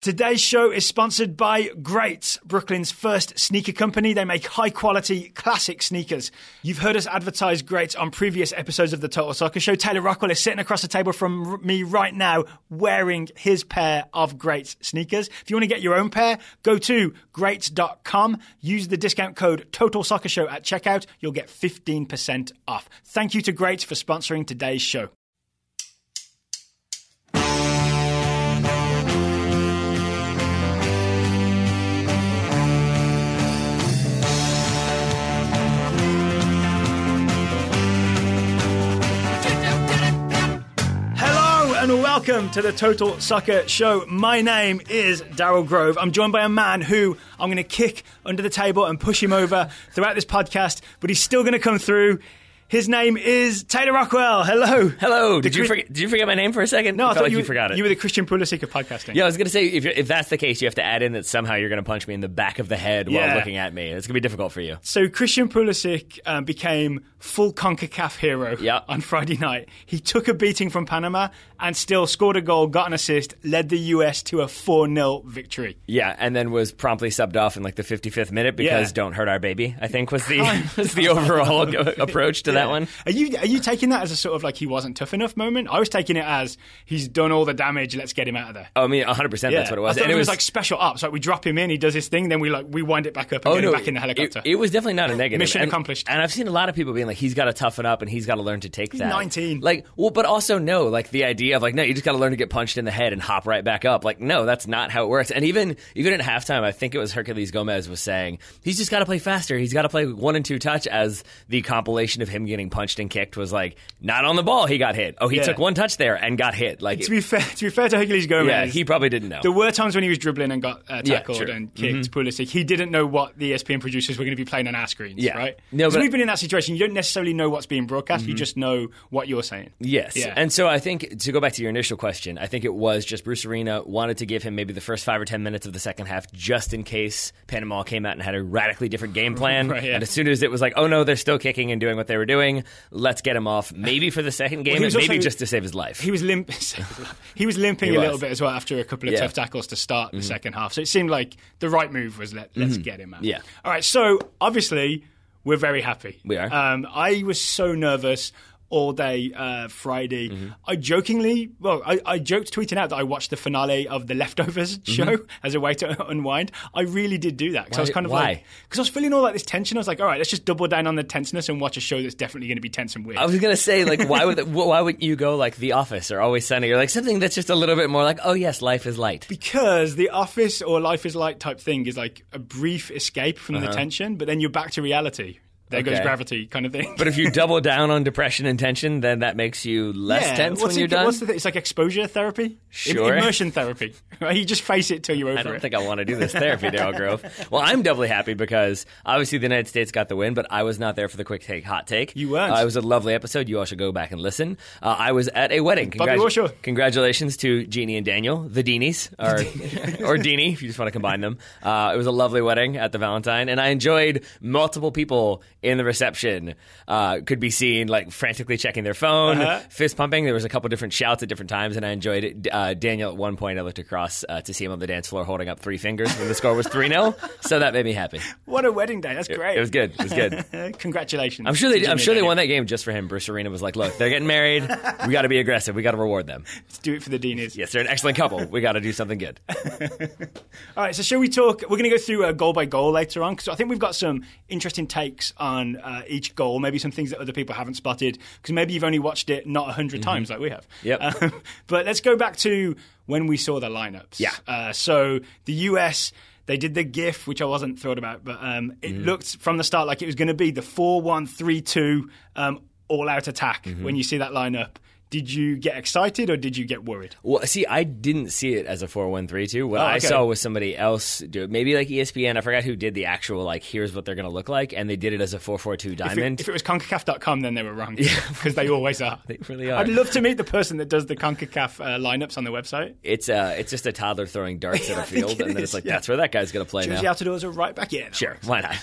Today's show is sponsored by Greats, Brooklyn's first sneaker company. They make high-quality, classic sneakers. You've heard us advertise Greats on previous episodes of the Total Soccer Show. Taylor Rockwell is sitting across the table from me right now wearing his pair of Greats sneakers. If you want to get your own pair, go to greats.com. Use the discount code Total Soccer Show at checkout. You'll get 15% off. Thank you to Greats for sponsoring today's show. And welcome to the Total Soccer Show. My name is Daryl Grove. I'm joined by a man who I'm going to kick under the table and push him over throughout this podcast, but he's still going to come through. His name is Taylor Rockwell. Hello. Hello. Did you forget my name for a second? No, I thought you forgot it. You were the Christian Pulisic of podcasting. Yeah, I was going to say, if that's the case, you have to add in that somehow you're going to punch me in the back of the head while looking at me. It's going to be difficult for you. So Christian Pulisic became full CONCACAF hero on Friday night. He took a beating from Panama and still scored a goal, got an assist, led the US to a 4-0 victory. Yeah, and then was promptly subbed off in like the 55th minute because don't hurt our baby, I think was the overall approach to that one. Are you taking that as a sort of like he wasn't tough enough moment? I was taking it as he's done all the damage, let's get him out of there. Oh, I mean, 100% that's what it was. I thought it was like special ops. Like we drop him in, he does his thing, then we wind it back up and get him back in the helicopter. It was definitely not a negative. Mission accomplished. And I've seen a lot of people being like, he's got to toughen up and he's got to learn to take he's that. 19. But also no, like the idea of like, no, you just got to learn to get punched in the head and hop right back up. Like, no, that's not how it works. And even at halftime, I think it was Herculez Gomez was saying, he's just got to play faster. He's got to play 1 and 2 touch, as the compilation of him getting punched and kicked was like, not on the ball, he got hit. Oh, he took one touch there and got hit. Like to be fair to Herculez Gomez, he probably didn't know. There were times when he was dribbling and got tackled and kicked. Pulisic, he didn't know what the ESPN producers were going to be playing on our screens, right? No, but we've been in that situation. You don't necessarily know what's being broadcast. You just know what you're saying. Yes, and so I think to go back to your initial question, I think it was just Bruce Arena wanted to give him maybe the first 5 or 10 minutes of the second half, just in case Panama came out and had a radically different game plan. And as soon as it was like, oh no, they're still kicking and doing what they were doing, let's get him off. Maybe for the second game, and maybe just to save his life. He was limping a little bit as well after a couple of tough tackles to start the second half. So it seemed like the right move was let's get him out. Yeah. All right. So obviously we're very happy. We are. I was so nervous all day Friday. I joked tweeting out that I watched the finale of The Leftovers show as a way to unwind. I really did do that. Because I was kind of like, because I was feeling all like this tension. I was like, all right, let's just double down on the tenseness and watch a show that's definitely going to be tense and weird. I was going to say, like, why wouldn't you go like The Office or Always Sunny, or like something that's just a little bit more like, oh yes, life is light? Because The Office or Life is Light type thing is like a brief escape from the tension, but then you're back to reality. There goes gravity kind of thing. But if you double down on depression and tension, then that makes you less tense when you're done? What's the thing? It's like exposure therapy? Sure. Immersion therapy. Right? You just face it till you're over it. I don't think I want to do this therapy, Daryl Grove. Well, I'm doubly happy because obviously the United States got the win, but I was not there for the quick take, hot take. You weren't. It was a lovely episode. You all should go back and listen. I was at a wedding. Congratulations to Jeannie and Daniel, the Deanies, or Deanie, if you just want to combine them. It was a lovely wedding at the Valentine, and I enjoyed multiple people in the reception. Could be seen like frantically checking their phone, fist pumping. There was a couple different shouts at different times, and I enjoyed it. Daniel, at one point, I looked across to see him on the dance floor holding up 3 fingers when the score was 3-0. So that made me happy. What a wedding day! That's great. It was good. It was good. Congratulations. I'm sure they won that game just for him. Bruce Arena was like, "Look, they're getting married. We got to be aggressive. We got to reward them. Let's do it for the Deanies." Yes, they're an excellent couple. We got to do something good. All right. So shall we talk? We're going to go through goal by goal later on because I think we've got some interesting takes on each goal. Maybe some things that other people haven't spotted because maybe you've only watched it not 100 times like we have. Yep. But let's go back to when we saw the lineups. Yeah. So the US, they did the GIF, which I wasn't thrilled about, but it looked from the start like it was going to be the 4-1-3-2 all-out attack when you see that lineup. Did you get excited or did you get worried? Well, see, I didn't see it as a 4-1-3-2. What I saw was somebody else do it. Maybe like ESPN. I forgot who did the actual, like, here's what they're going to look like. And they did it as a 4-4-2 diamond. If it was CONCACAF.com, then they were wrong. Because they always are. They really are. I'd love to meet the person that does the CONCACAF lineups on the website. It's just a toddler throwing darts at a field. And then it's like, that's where that guy's going to play now. Jozy Altidore's a right back. Yeah. Sure. Why not?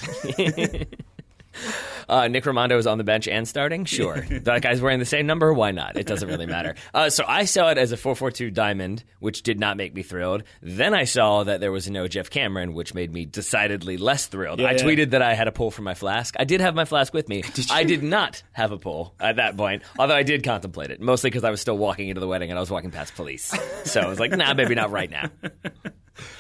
Nick Rimando is on the bench and starting? Sure. That guy's wearing the same number? Why not? It doesn't really matter. So I saw it as a 4-4-2 diamond, which did not make me thrilled. Then I saw that there was no Jeff Cameron, which made me decidedly less thrilled. I tweeted that I had a pull for my flask. I did have my flask with me. I did not have a pull at that point, although I did contemplate it, mostly because I was still walking into the wedding and I was walking past police. So I was like, nah, maybe not right now.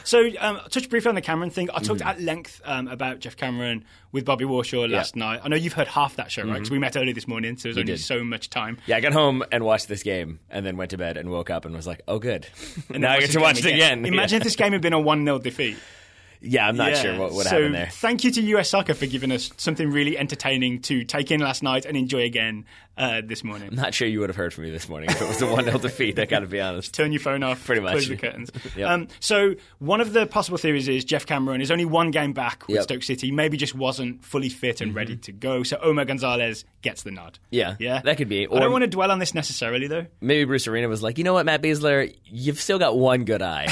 So, touch briefly on the Cameron thing. I talked at length about Jeff Cameron with Bobby Warshaw last night. I know you've heard half that show, right? Because we met early this morning, so there's only so much time. Yeah, I got home and watched this game, and then went to bed and woke up and was like, oh, good. And now I get to watch it again. Imagine if this game had been a 1-0 defeat. Yeah, I'm not sure what happened there. Thank you to US Soccer for giving us something really entertaining to take in last night and enjoy again this morning. I'm not sure you would have heard from me this morning if it was a 1-0 defeat, I got to be honest. Turn your phone off, pretty much. Close the curtains. Yep. So one of the possible theories is Jeff Cameron is only one game back with Stoke City, maybe just wasn't fully fit and ready to go, so Omar Gonzalez gets the nod. Yeah, that could be. Or, I don't want to dwell on this necessarily, though. Maybe Bruce Arena was like, you know what, Matt Besler, you've still got one good eye.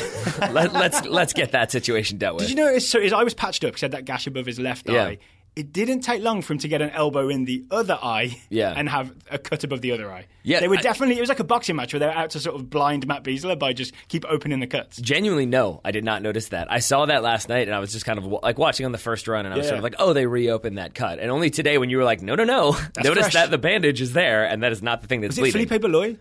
let's get that situation dealt with. Did you notice, so his eye was patched up, he had that gash above his left eye. It didn't take long for him to get an elbow in the other eye and have a cut above the other eye. Yeah, they were definitely, it was like a boxing match where they were out to sort of blind Matt Besler by just keep opening the cuts. Genuinely, no, I did not notice that. I saw that last night and I was just kind of like watching on the first run and I was sort of like, oh, they reopened that cut. And only today when you were like, no, notice fresh. That the bandage is there and that is not the thing that's bleeding. Was it Felipe Beloy?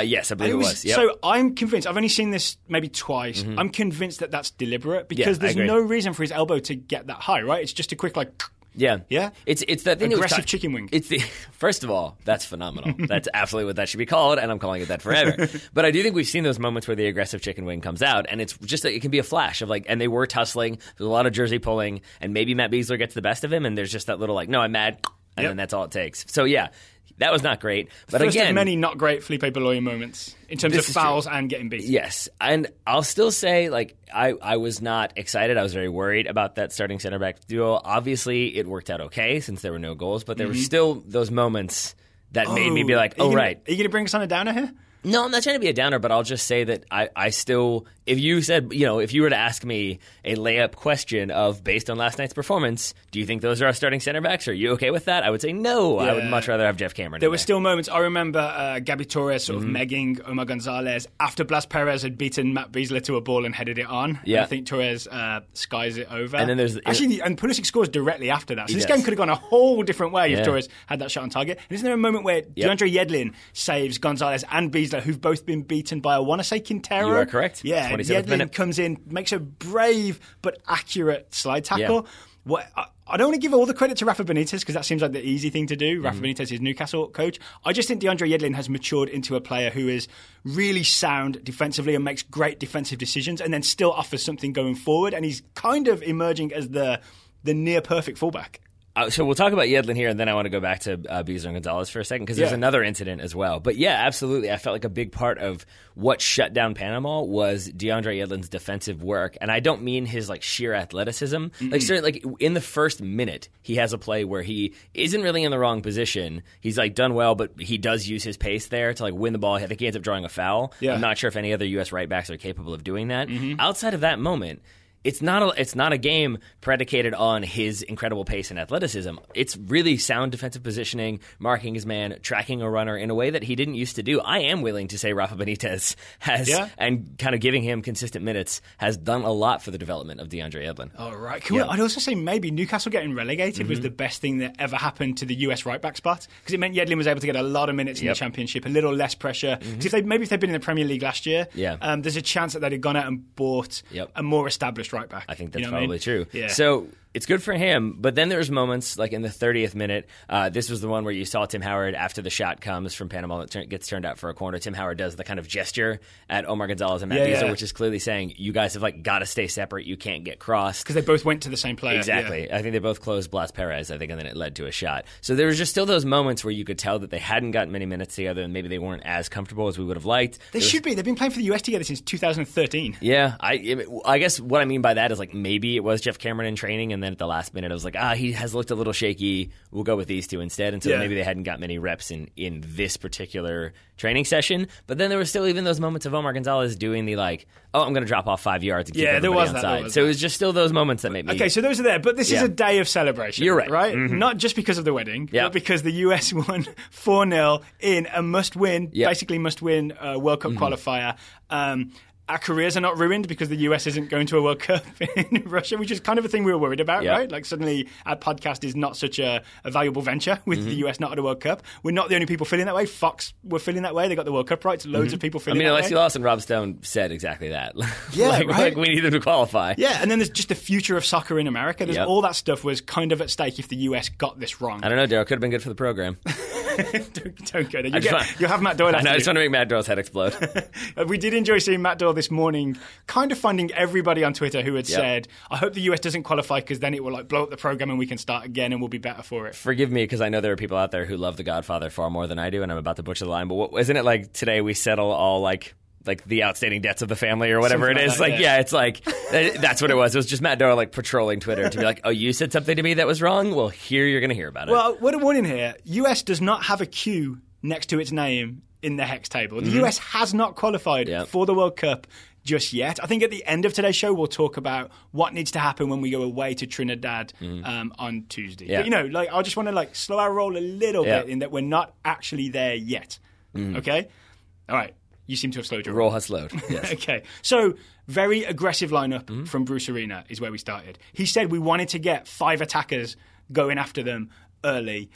Yes, I believe it was. Yep. So I'm convinced, I've only seen this maybe twice, I'm convinced that that's deliberate because there's no reason for his elbow to get that high, right? It's just a quick like... Yeah. It's that thing. Aggressive chicken wing. First of all, that's phenomenal. That's absolutely what that should be called, and I'm calling it that forever. But I do think we've seen those moments where the aggressive chicken wing comes out, and it's just it can be a flash of like, and they were tussling. There's a lot of jersey pulling, and maybe Matt Besler gets the best of him, and there's just that little like, no, I'm mad, and then that's all it takes. So yeah. That was not great. But First again, of many not great Felipe Beloy moments in terms of fouls and getting beat. Yes. And I'll still say, like, I was not excited. I was very worried about that starting center back duo. Obviously, it worked out okay since there were no goals, but there were still those moments that made me be like, right. Are you going to bring us on a downer here? No, I'm not trying to be a downer, but I'll just say that I still, if you said, if you were to ask me a layup question of based on last night's performance, do you think those are our starting center backs? Are you okay with that? I would say no. Yeah. I would much rather have Jeff Cameron. There were still moments. I remember Gabby Torres sort of megging Omar Gonzalez after Blas Perez had beaten Matt Besler to a ball and headed it on. Yeah. And I think Torres skies it over. And then there's and Pulisic scores directly after that. So this game could have gone a whole different way if Torres had that shot on target. And isn't there a moment where DeAndre Yedlin saves Gonzalez and Besler, who've both been beaten by, I want to say, Quintero? You are correct. Yeah, Yedlin comes in, makes a brave but accurate slide tackle. Yeah. I don't want to give all the credit to Rafa Benitez because that seems like the easy thing to do. Rafa Benitez is Newcastle coach. I just think DeAndre Yedlin has matured into a player who is really sound defensively and makes great defensive decisions and then still offers something going forward. And he's kind of emerging as the near-perfect fullback. So we'll talk about Yedlin here, and then I want to go back to Besler and Gonzalez for a second, because there's another incident as well. But yeah, absolutely. I felt like a big part of what shut down Panama was DeAndre Yedlin's defensive work. And I don't mean his like sheer athleticism. Like in the first minute, he has a play where he isn't really in the wrong position. He's like done well, but he does use his pace there to like win the ball. I think he ends up drawing a foul. Yeah. I'm not sure if any other U.S. right backs are capable of doing that. Outside of that moment, it's not a game predicated on his incredible pace and athleticism. It's really sound defensive positioning, marking his man, tracking a runner in a way that he didn't used to do. I am willing to say Rafa Benitez has, and kind of giving him consistent minutes, has done a lot for the development of DeAndre Yedlin. Oh, right. I'd also say maybe Newcastle getting relegated was the best thing that ever happened to the US right back spot, because it meant Yedlin was able to get a lot of minutes in the Championship, a little less pressure. Because if they'd been in the Premier League last year, there's a chance that they'd have gone out and bought a more established right back. I think that's probably true. Yeah. So it's good for him, but then there's moments like in the 30th minute. This was the one where you saw Tim Howard after the shot comes from Panama that gets turned out for a corner. Tim Howard does the kind of gesture at Omar Gonzalez and Matt Besler, which is clearly saying you guys have like got to stay separate. You can't get crossed because they both went to the same player. Exactly. I think they both closed Blas Perez. I think, and then it led to a shot. So there was just still those moments where you could tell that they hadn't gotten many minutes together, and maybe they weren't as comfortable as we would have liked. They should be. They've been playing for the US together since 2013. Yeah, I guess what I mean by that is like maybe it was Jeff Cameron in training, and and then at the last minute I was like, he has looked a little shaky. We'll go with these two instead. And so maybe they hadn't got many reps in this particular training session. But then there were still even those moments of Omar Gonzalez doing the like, I'm going to drop off 5 yards and keep everybody on side. So it was just still those moments that made me... Okay, so those are there. But this is a day of celebration. You're right. Right? Mm-hmm. Not just because of the wedding, but because the US won 4-0 in a must-win, basically must-win World Cup qualifier. Our careers are not ruined because the US isn't going to a World Cup in Russia, which is kind of a thing we were worried about, right? Like suddenly our podcast is not such a valuable venture with the US not at a World Cup. We're not the only people feeling that way. Fox were feeling that way. They got the World Cup rights. Loads of people feeling that way. Alexi Laws and Rob Stone said exactly that. Right? We need them to qualify. Yeah, and then there's just the future of soccer in America. There's all that stuff was kind of at stake if the US got this wrong. I don't know, Daryl. Could have been good for the program. Don't go there. You'll have Matt Doyle. I just want to make Matt Doyle's head explode. We did enjoy seeing Matt Doyle this morning, kind of finding everybody on Twitter who had said, I hope the US doesn't qualify because then it will like blow up the program and we can start again and we'll be better for it. Forgive me because I know there are people out there who love The Godfather far more than I do, and I'm about to butcher the line, but isn't it like today we settle all like the outstanding debts of the family or whatever it is. It's like, that's what it was. It was just Matt Doyle like patrolling Twitter to be like, you said something to me that was wrong? Well, here you're going to hear about it. Well, what a warning here. US does not have a Q next to its name in the hex table. The US has not qualified for the World Cup just yet. I think at the end of today's show, we'll talk about what needs to happen when we go away to Trinidad on Tuesday. Yeah. But, I just want to slow our roll a little bit in that we're not actually there yet. Okay? All right. You seem to have slowed your roll. Has slowed. Yes. Okay. So, very aggressive lineup from Bruce Arena is where we started. He said we wanted to get 5 attackers going after them early.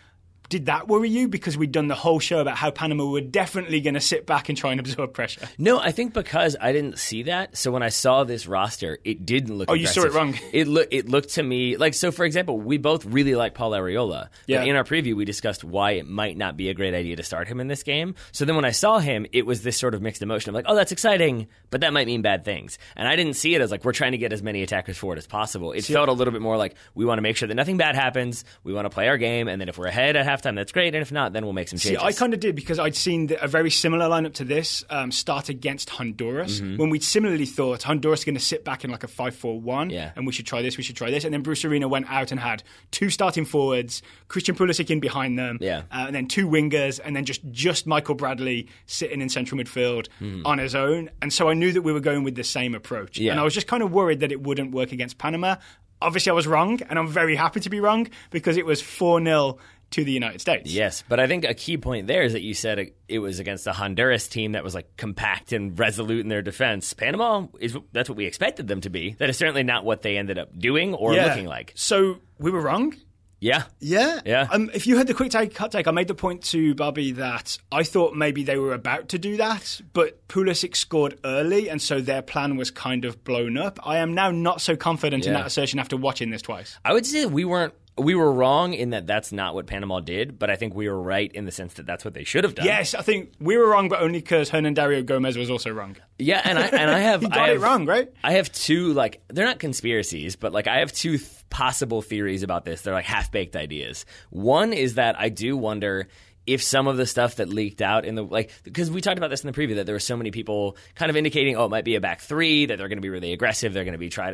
Did that worry you? Because we'd done the whole show about how Panama were definitely going to sit back and try and absorb pressure. No, I think because I didn't see that. So when I saw this roster, it didn't look aggressive. You saw it wrong. It looked to me like, so for example, we both really like Paul Arriola. Yeah. But in our preview, we discussed why it might not be a great idea to start him in this game. So then when I saw him, it was this sort of mixed emotion of like, that's exciting, but that might mean bad things. And I didn't see it as like, we're trying to get as many attackers forward as possible. It felt a little bit more like, we want to make sure that nothing bad happens. We want to play our game. And then if we're ahead at halftime, that's great. And if not, then we'll make some changes. I kind of did because I'd seen a very similar lineup to this start against Honduras when we'd similarly thought Honduras is going to sit back in like a 5-4-1 and we should try this. And then Bruce Arena went out and had 2 starting forwards, Christian Pulisic in behind them, and then 2 wingers, and then just Michael Bradley sitting in central midfield on his own. And so I knew that we were going with the same approach. And I was just kind of worried that it wouldn't work against Panama. Obviously, I was wrong, and I'm very happy to be wrong because it was 4-0 to the United States. Yes, but I think a key point there is that you said it was against a Honduras team that was like compact and resolute in their defense. Panama, that's what we expected them to be. That is certainly not what they ended up doing or looking like. So we were wrong? Yeah. If you heard the quick hot take, I made the point to Bobby that I thought maybe they were about to do that, but Pulisic scored early, and so their plan was kind of blown up. I am now not so confident in that assertion after watching this twice. I would say we were wrong in that that's not what Panama did, but I think we were right in the sense that that's what they should have done. Yes, I think we were wrong, but only because Hernan Dario Gomez was also wrong. Yeah, and I have he got it wrong, right? I have 2 they're not conspiracies, but I have 2 possible theories about this. They're half-baked ideas. One is that I do wonder if some of the stuff that leaked out in the because we talked about this in the preview that there were so many people kind of indicating it might be a back 3, that they're going to be really aggressive, they're going to be try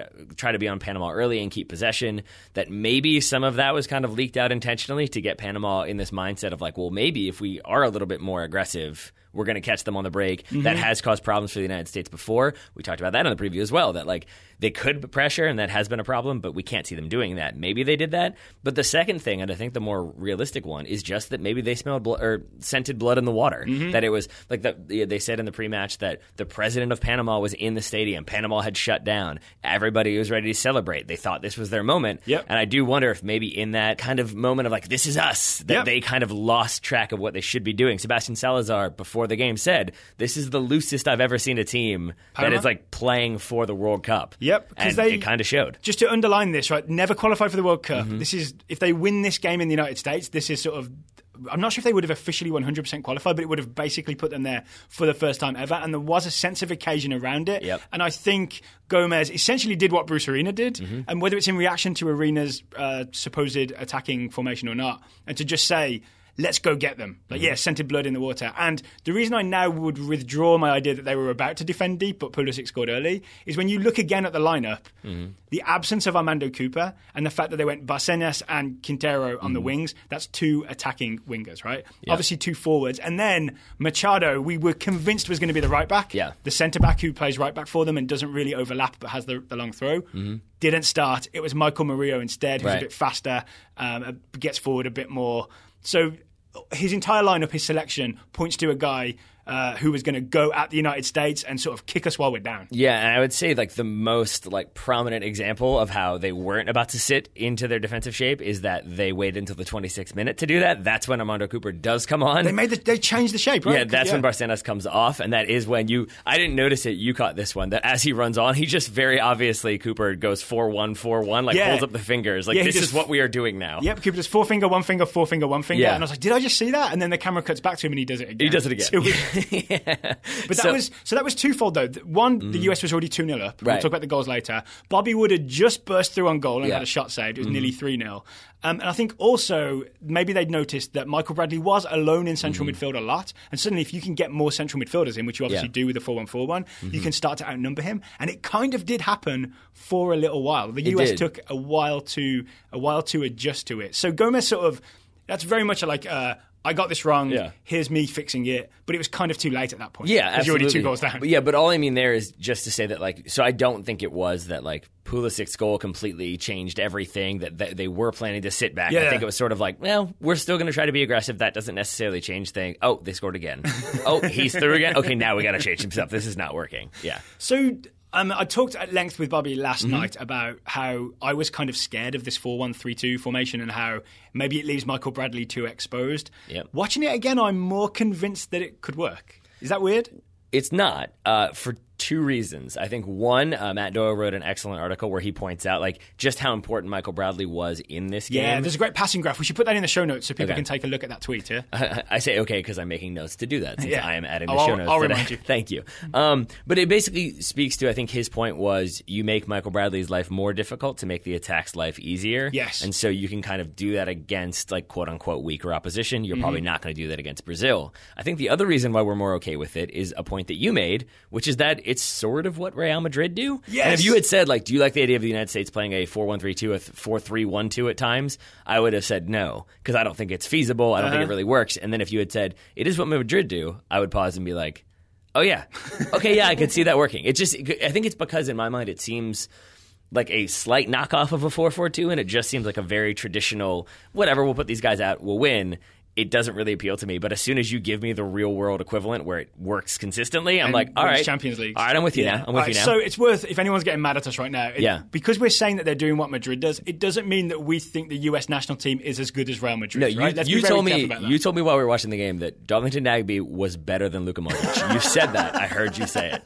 to be on Panama early and keep possession, that maybe some of that was kind of leaked out intentionally to get Panama in this mindset of maybe if we are a little bit more aggressive, we're going to catch them on the break. That has caused problems for the United States before. We talked about that in the preview as well, that they could pressure, and that has been a problem, but we can't see them doing that. Maybe they did that. But the second thing, and I think the more realistic one, is just that maybe they smelled or scented blood in the water. That it was they said in the pre-match that the president of Panama was in the stadium. Panama had shut down. Everybody was ready to celebrate. They thought this was their moment. Yep. And I do wonder if maybe in that kind of moment of this is us, that they kind of lost track of what they should be doing. Sebastian Salazar, before the game, said, this is the loosest I've ever seen a team Panama? That is playing for the World Cup. Yep, and it kind of showed. Just to underline this, right? Never qualify for the World Cup. This is, if they win this game in the United States, this is sort of, I'm not sure if they would have officially 100% qualified, but it would have basically put them there for the first time ever. And there was a sense of occasion around it. Yep. And I think Gomez essentially did what Bruce Arena did. And whether it's in reaction to Arena's supposed attacking formation or not, and to just say, let's go get them. Scented blood in the water. And the reason I now would withdraw my idea that they were about to defend deep, but Pulisic scored early, is when you look again at the lineup, the absence of Armando Cooper and the fact that they went Barcenas and Quintero on the wings, that's 2 attacking wingers, right? Yeah. Obviously 2 forwards. And then Machado, we were convinced was going to be the right back. Yeah. The centre back who plays right back for them and doesn't really overlap but has the long throw. Didn't start. It was Michael Murillo instead, who's a bit faster, gets forward a bit more. So his entire lineup, his selection, points to a guy who was going to go at the United States and sort of kick us while we're down. Yeah, and I would say the most prominent example of how they weren't about to sit into their defensive shape is that they waited until the 26th minute to do that. That's when Armando Cooper does come on. They changed the shape, right? Yeah, that's when Barcenas comes off, and that is when I didn't notice it, you caught this one, that as he runs on, he just very obviously, Cooper goes 4-1, 4-1, holds up the fingers. This is what we are doing now. Yep, Cooper does 4 finger, 1 finger, 4 finger, 1 finger. Yeah. And I was like, did I just see that? And then the camera cuts back to him and he does it again. He does it again. Yeah. But that was twofold though. One, the US was already 2-0 up. We'll talk about the goals later. Bobby Wood had just burst through on goal and had a shot saved. It was nearly 3-0. And I think also maybe they'd noticed that Michael Bradley was alone in central midfield a lot. And suddenly if you can get more central midfielders in, which you obviously do with the 4-1-4-1, you can start to outnumber him. And it kind of did happen for a little while. The US took a while to adjust to it. So Gomez that's very much I got this wrong. Yeah. Here's me fixing it. But it was kind of too late at that point. Yeah, absolutely. Because you're already 2 goals down. But all I mean there is just to say that, so I don't think it was that, Pulisic's goal completely changed everything, that they were planning to sit back. Yeah. I think it was sort of we're still going to try to be aggressive. That doesn't necessarily change things. Oh, they scored again. Oh, he's through again? Okay, now we got to change some stuff. This is not working. Yeah. So I talked at length with Bobby last night about how I was kind of scared of this 4-1-3-2 formation and how maybe it leaves Michael Bradley too exposed. Yep. Watching it again, I'm more convinced that it could work. Is that weird? It's not, for 2 reasons. I think one, Matt Doyle wrote an excellent article where he points out just how important Michael Bradley was in this game. Yeah, there's a great passing graph. We should put that in the show notes so people can take a look at that tweet. Yeah, I say okay because I'm making notes to do that since I am adding the show notes. I'll remind you. Thank you. But it basically speaks to, I think his point was you make Michael Bradley's life more difficult to make the attack's life easier. Yes. And so you can kind of do that against quote unquote weaker opposition. You're probably not going to do that against Brazil. I think the other reason why we're more okay with it is a point that you made, which is that it's sort of what Real Madrid do. Yes. And if you had said, do you like the idea of the United States playing a 4-1-3-2, a 4-3-1-2 at times, I would have said no, because I don't think it's feasible. I don't think it really works. And then if you had said, it is what Madrid do, I would pause and be like, oh yeah, okay, yeah, I could see that working. I think it's because in my mind it seems like a slight knockoff of a 4-4-2, and it just seems like a very traditional, whatever, we'll put these guys out, we'll win. It doesn't really appeal to me, but as soon as you give me the real world equivalent where it works consistently, I'm like, all right, Champions League. All right, I'm with you now. I'm with you now. So it's worth, if anyone's getting mad at us right now, because we're saying that they're doing what Madrid does, it doesn't mean that we think the US national team is as good as Real Madrid. No, right? you told me while we were watching the game that Darlington Nagbe was better than Luka Modric. You said that. I heard you say it.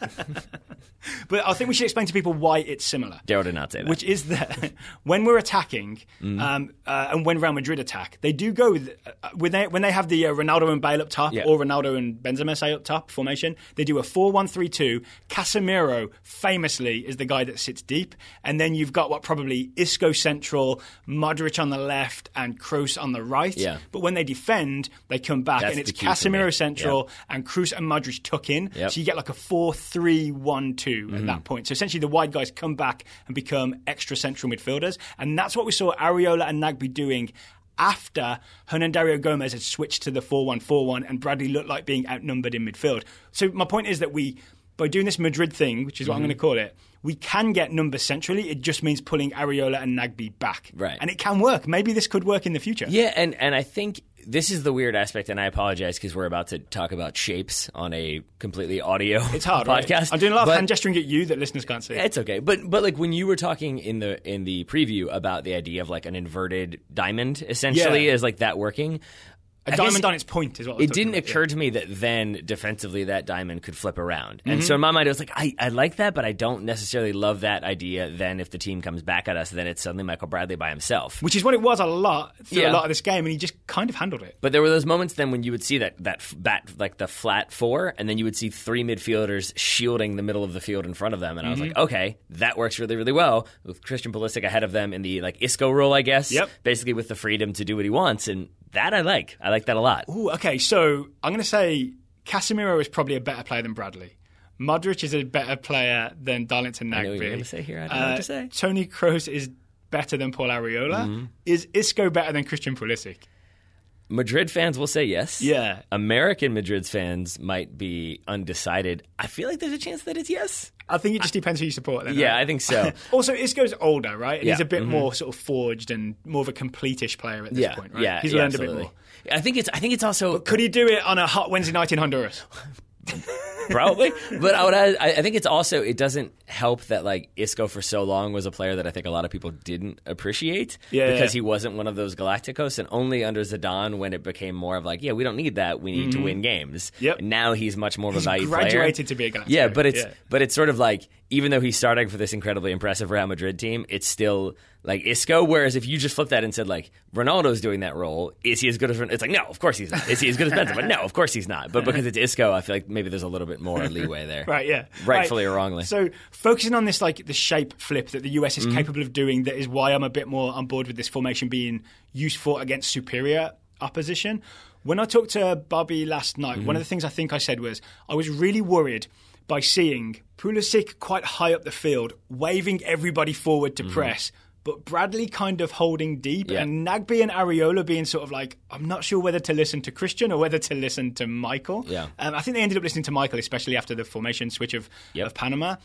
But I think we should explain to people why it's similar. Daryl did not say that. Which is that when we're attacking and when Real Madrid attack, they do go when they have the Ronaldo and Bale up top or Ronaldo and Benzema say up top formation, they do a 4-1-3-2. Casemiro famously is the guy that sits deep, and then you've got probably Isco central, Modric on the left, and Kroos on the right. Yeah. But when they defend, they come back, and it's Casemiro central and Kroos and Modric tuck in. Yep. So you get a 4-3-1-2 at that point. So essentially the wide guys come back and become extra central midfielders. And that's what we saw Areola and Nagbe doing after Hernandario Gomez had switched to the 4-1-4-1 and Bradley looked like being outnumbered in midfield. So my point is that by doing this Madrid thing, which is what I'm going to call it, we can get numbers centrally. It just means pulling Areola and Nagbe back. Right. And it can work. Maybe this could work in the future. Yeah, and I think this is the weird aspect, and I apologize because we're about to talk about shapes on a completely audio it's hard, podcast. Right? I'm doing a lot of hand gesturing at you that listeners can't see. It's okay. But when you were talking in the preview about the idea of an inverted diamond, essentially, is that working. A diamond on its point is what it didn't occur to me that then defensively that diamond could flip around. And so in my mind, I was like, I like that, but I don't necessarily love that idea. Then if the team comes back at us, then it's suddenly Michael Bradley by himself. Which is what it was a lot through a lot of this game, and he just kind of handled it. But there were those moments then when you would see that the flat four, and then you would see 3 midfielders shielding the middle of the field in front of them. And I was like, okay, that works really, really well with Christian Pulisic ahead of them in the Isco role, I guess. Yep. Basically with the freedom to do what he wants, and That I like. I like that a lot. Ooh, okay, so I'm going to say Casemiro is probably a better player than Bradley. Modric is a better player than Darlington Nagbe. I know what you're going to say here. I don't know what to say. Toni Kroos is better than Paul Arriola. Mm-hmm. Is Isco better than Christian Pulisic? Madrid fans will say yes. Yeah. American Madrid fans might be undecided. I feel like there's a chance that it's yes. I think it just depends who you support. Then, yeah, right? I think so. Also, Isco's older, right? And he's a bit more sort of forged and more of a complete-ish player at this point, right? Yeah, he's learned a bit more. I think it's also. But could he do it on a hot Wednesday night in Honduras? Probably, but I think it's also, it doesn't help that like Isco for so long was a player that I think a lot of people didn't appreciate because he wasn't one of those Galacticos, and only under Zidane when it became more of like, we don't need that, we need to win games. Yep. Now he's much more of a value player. Graduated to be a Galactico. Yeah, but it's sort of like, even though he's starting for this incredibly impressive Real Madrid team, it's still like Isco. Whereas if you just flip that and said like Ronaldo's doing that role, is he as good as? It's like, no, of course he's not. Is he as good as Benzema? But no, of course he's not. But because it's Isco, I feel like maybe there's a little bit more leeway there. Right, yeah. Rightfully or wrongly. So focusing on this, like the shape flip that the US is capable of doing, that is why I'm a bit more on board with this formation being useful against superior opposition. When I talked to Bobby last night, one of the things I think I said was I was really worried by seeing Pulisic quite high up the field, waving everybody forward to press, but Bradley kind of holding deep, and Nagbe and Arriola being sort of like, I'm not sure whether to listen to Christian or whether to listen to Michael. Yeah. I think they ended up listening to Michael, especially after the formation switch of Panama.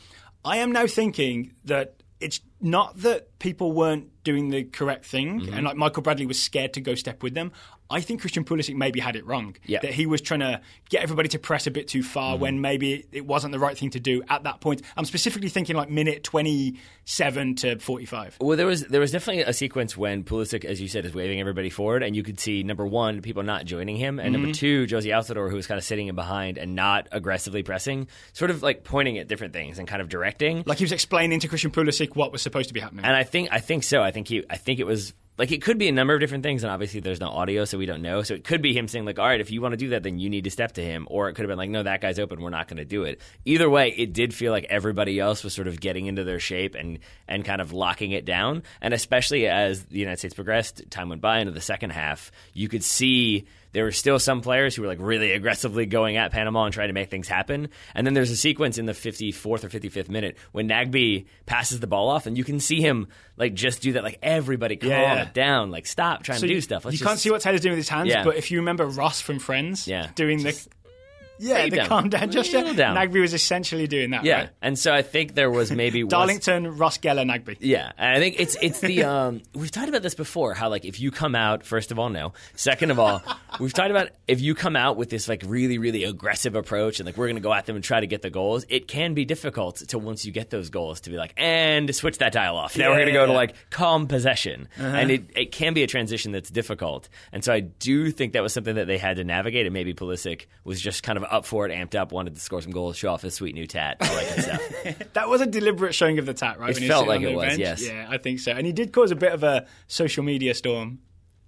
I am now thinking that it's not that people weren't doing the correct thing, and like Michael Bradley was scared to go step with them. I think Christian Pulisic maybe had it wrong. Yeah. That he was trying to get everybody to press a bit too far when maybe it wasn't the right thing to do at that point. I'm specifically thinking like minute 27 to 45. Well, there was definitely a sequence when Pulisic, as you said, is waving everybody forward, and you could see, number one, people not joining him, and number two, Jozy Altidore, who was kind of sitting in behind and not aggressively pressing, sort of like pointing at different things and kind of directing. Like he was explaining to Christian Pulisic what was supposed to be happening. And I think so. I think it was. Like, it could be a number of different things, and obviously there's no audio, so we don't know. So it could be him saying, like, all right, if you want to do that, then you need to step to him. Or it could have been like, no, that guy's open, we're not going to do it. Either way, it did feel like everybody else was sort of getting into their shape and kind of locking it down. And especially as the United States progressed, time went by into the second half, you could see there were still some players who were like really aggressively going at Panama and trying to make things happen. And then there's a sequence in the 54th or 55th minute when Nagbe passes the ball off, and you can see him like just do that. Like, everybody calm it down. Like, stop trying to do stuff. You can't see what Taylor's doing with his hands, but if you remember Ross from Friends doing the calm down gesture, Nagbe was essentially doing that. Yeah, right? And so I think there was maybe Darlington, Ross Geller, Nagbe. Yeah, and I think it's the we've talked about this before. How like if you come out, first of all, no. Second of all, we've talked about if you come out with this like really really aggressive approach and like we're going to go at them and try to get the goals, it can be difficult to once you get those goals to be like and switch that dial off. Now we're going to go to like calm possession, and it can be a transition that's difficult. And so I do think that was something that they had to navigate, and maybe Pulisic was just kind of up for it, amped up, wanted to score some goals, show off his sweet new tat, all that good stuff. That was a deliberate showing of the tat, right? It felt like it was, yes. Yeah, I think so. And he did cause a bit of a social media storm.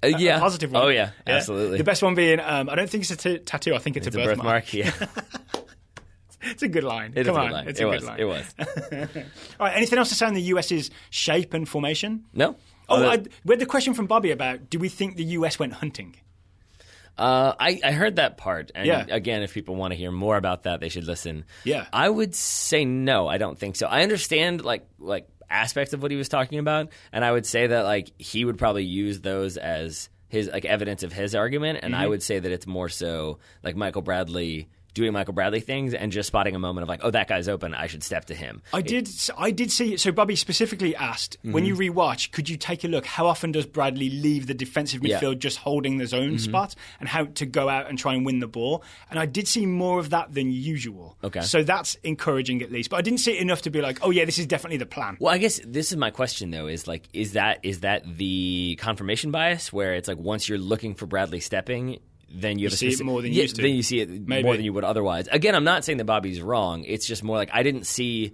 A positive one. Oh, yeah, absolutely. The best one being, I don't think it's a tattoo, I think it's a birthmark. Yeah. It's a good line. It's Come a on. good line. It's a good line. It was. All right, anything else to say on the US's shape and formation? No. We had the question from Bobby about, do we think the US went hunting? I heard that part, and again, if people want to hear more about that, they should listen. Yeah, I would say no, I don't think so. I understand like aspects of what he was talking about, and I would say that like he would probably use those as his like evidence of his argument, and I would say that it's more so like Michael Bradley doing Michael Bradley things and just spotting a moment of like, oh, that guy's open, I should step to him. I did see. So Bobby specifically asked, when you rewatch, could you take a look? How often does Bradley leave the defensive midfield just holding the zone spot, and how to go out and try and win the ball? And I did see more of that than usual. Okay, so that's encouraging at least. But I didn't see it enough to be like, oh yeah, this is definitely the plan. Well, I guess this is my question though: is like, is that the confirmation bias where it's like once you're looking for Bradley stepping, then you see it more than you used to. Then you see it more than you would otherwise. Again, I'm not saying that Bobby's wrong. It's just more like I didn't see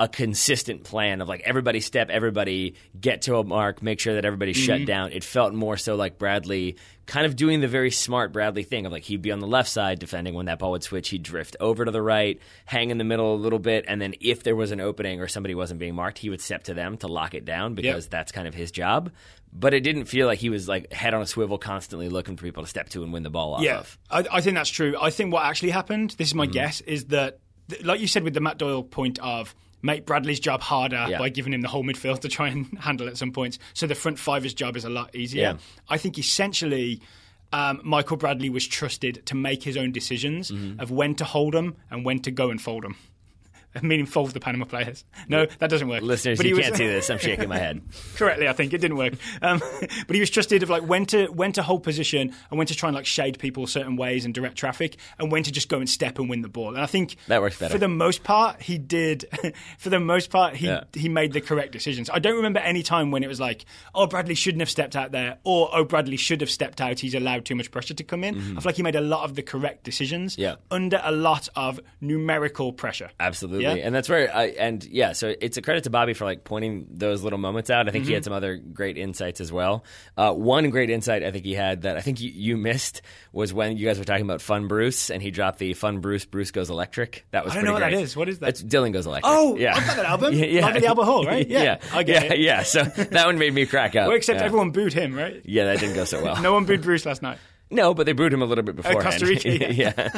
a consistent plan of like everybody step, everybody get to a mark, make sure that everybody's shut down. It felt more so like Bradley kind of doing the very smart Bradley thing of like he'd be on the left side defending. When that ball would switch, he'd drift over to the right, hang in the middle a little bit, and then if there was an opening or somebody wasn't being marked, he would step to them to lock it down because that's kind of his job. But it didn't feel like he was like head on a swivel constantly looking for people to step to and win the ball off of. I think that's true. I think what actually happened, this is my guess, is that, like you said with the Matt Doyle point of make Bradley's job harder by giving him the whole midfield to try and handle at some points, so the front fiver's job is a lot easier. I think essentially Michael Bradley was trusted to make his own decisions of when to hold them and when to go and fold them. Meaning fold the Panama players. No, that doesn't work. Listeners, but you can't see this. I'm shaking my head. Correctly, I think. It didn't work. But he was trusted of like when to hold position and when to try and like shade people certain ways and direct traffic and when to just go and step and win the ball. And I think that works better. For the most part, he did. For the most part, he made the correct decisions. I don't remember any time when it was like, oh, Bradley shouldn't have stepped out there, or oh, Bradley should have stepped out. He's allowed too much pressure to come in. I feel like he made a lot of the correct decisions under a lot of numerical pressure. Absolutely. Yeah. And that's where so it's a credit to Bobby for like pointing those little moments out. I think he had some other great insights as well. One great insight I think he had that I think you missed was when you guys were talking about Fun Bruce and he dropped the Fun Bruce Goes Electric. That was I don't know what great. That is. What is that? It's Dylan Goes Electric. Oh, yeah. I've got that album. Like the Albert Hall, right? Yeah. I get it. Yeah. So that one made me crack up. Well, except everyone booed him, right? Yeah, that didn't go so well. No one booed Bruce last night. No, but they booed him a little bit beforehand. Costa Rica. Yeah.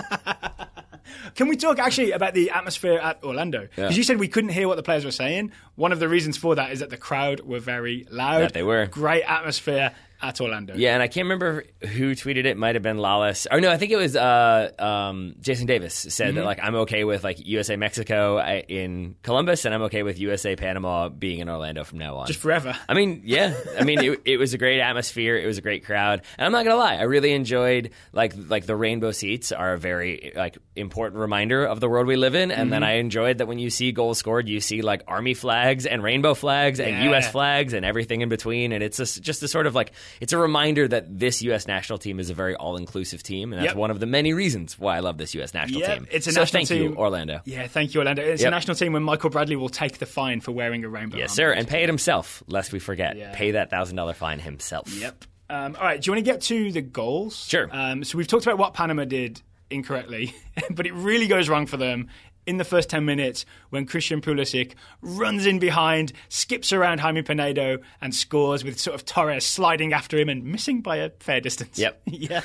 Can we talk actually about the atmosphere at Orlando? Because you said we couldn't hear what the players were saying. One of the reasons for that is that the crowd were very loud. That they were. Great atmosphere at Orlando. Yeah, and I can't remember who tweeted it. It might have been Lawless. Or no, I think it was Jason Davis said that like I'm okay with like USA Mexico in Columbus, and I'm okay with USA Panama being in Orlando from now on. Just forever. I mean, yeah. I mean, it was a great atmosphere. It was a great crowd, and I'm not gonna lie. I really enjoyed like the rainbow seats are a very like important reminder of the world we live in, and then I enjoyed that when you see goals scored, you see like Army flags and rainbow flags and U.S. flags and everything in between, and it's just a sort of like. It's a reminder that this U.S. national team is a very all-inclusive team, and that's one of the many reasons why I love this U.S. national team. It's a national team. Thank you, Orlando. Yeah, thank you, Orlando. It's a national team when Michael Bradley will take the fine for wearing a rainbow. Yes, sir, and pay it himself, lest we forget. Yeah. Pay that $1,000 fine himself. Yep. All right, do you want to get to the goals? Sure. So we've talked about what Panama did incorrectly, but it really goes wrong for them in the first 10 minutes when Christian Pulisic runs in behind, skips around Jaime Pinedo and scores with sort of Torres sliding after him and missing by a fair distance. Yep. Yeah.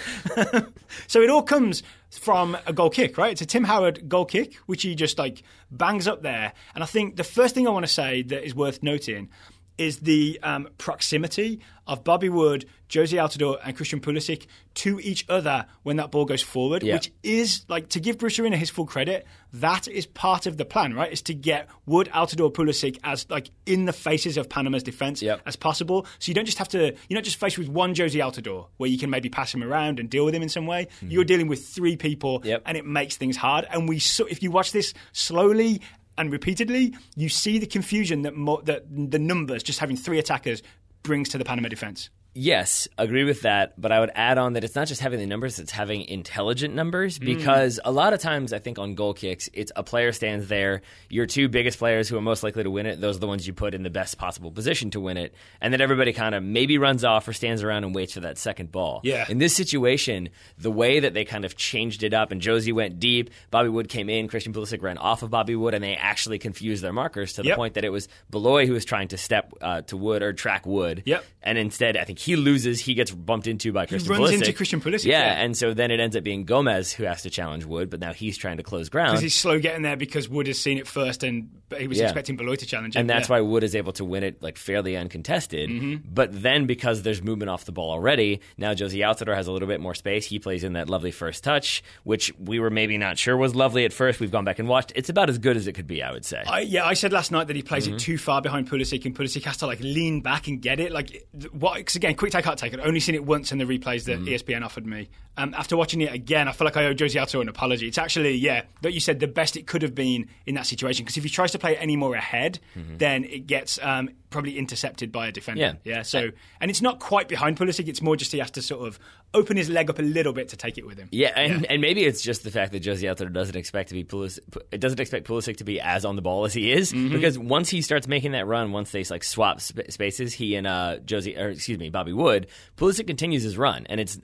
So it all comes from a goal kick, right? It's a Tim Howard goal kick, which he just like bangs up there. And I think the first thing I want to say that is worth noting is the proximity of Bobby Wood, Jozy Altidore, and Christian Pulisic to each other when that ball goes forward, which is, like, to give Bruce Arena his full credit, that is part of the plan, right? Is to get Wood, Altidore, Pulisic as, like, in the faces of Panama's defence as possible. So you don't just have to, you're not just faced with one Jozy Altidore where you can maybe pass him around and deal with him in some way. You're dealing with three people and it makes things hard. And if you watch this slowly and repeatedly, you see the confusion that the numbers, just having three attackers, brings to the Panama defence. Yes, agree with that. But I would add on that it's not just having the numbers, it's having intelligent numbers. Because a lot of times, I think on goal kicks, it's a player stands there, your two biggest players who are most likely to win it, those are the ones you put in the best possible position to win it. And then everybody kind of maybe runs off or stands around and waits for that second ball. Yeah. In this situation, the way that they kind of changed it up, and Jozy went deep, Bobby Wood came in, Christian Pulisic ran off of Bobby Wood, and they actually confused their markers to the point that it was Beloy who was trying to step to Wood or track Wood. And instead, I think he loses. He gets bumped into by Christian Pulisic. He runs into Christian Pulisic. Yeah, and so then it ends up being Gomez who has to challenge Wood, but now he's trying to close ground. Because he's slow getting there because Wood has seen it first and he was expecting Beloy to challenge him. And that's why Wood is able to win it like fairly uncontested. But then because there's movement off the ball already, now Jozy Altidore has a little bit more space. He plays in that lovely first touch, which we were maybe not sure was lovely at first. We've gone back and watched. It's about as good as it could be, I would say. I said last night that he plays it too far behind Pulisic, and Pulisic has to like lean back and get it. Like, again, quick take, hot take. I'd only seen it once in the replays that ESPN offered me. After watching it again, I feel like I owe Jozy Altidore an apology. It's actually, that you said, the best it could have been in that situation. Because if he tries to play any more ahead, then it gets probably intercepted by a defender. Yeah. So, and it's not quite behind Pulisic. It's more just he has to sort of open his leg up a little bit to take it with him. And maybe it's just the fact that Jozy Altidore doesn't expect Pulisic to be as on the ball as he is, because once he starts making that run, once they like swap spaces, he and Bobby Wood, Pulisic continues his run, and it's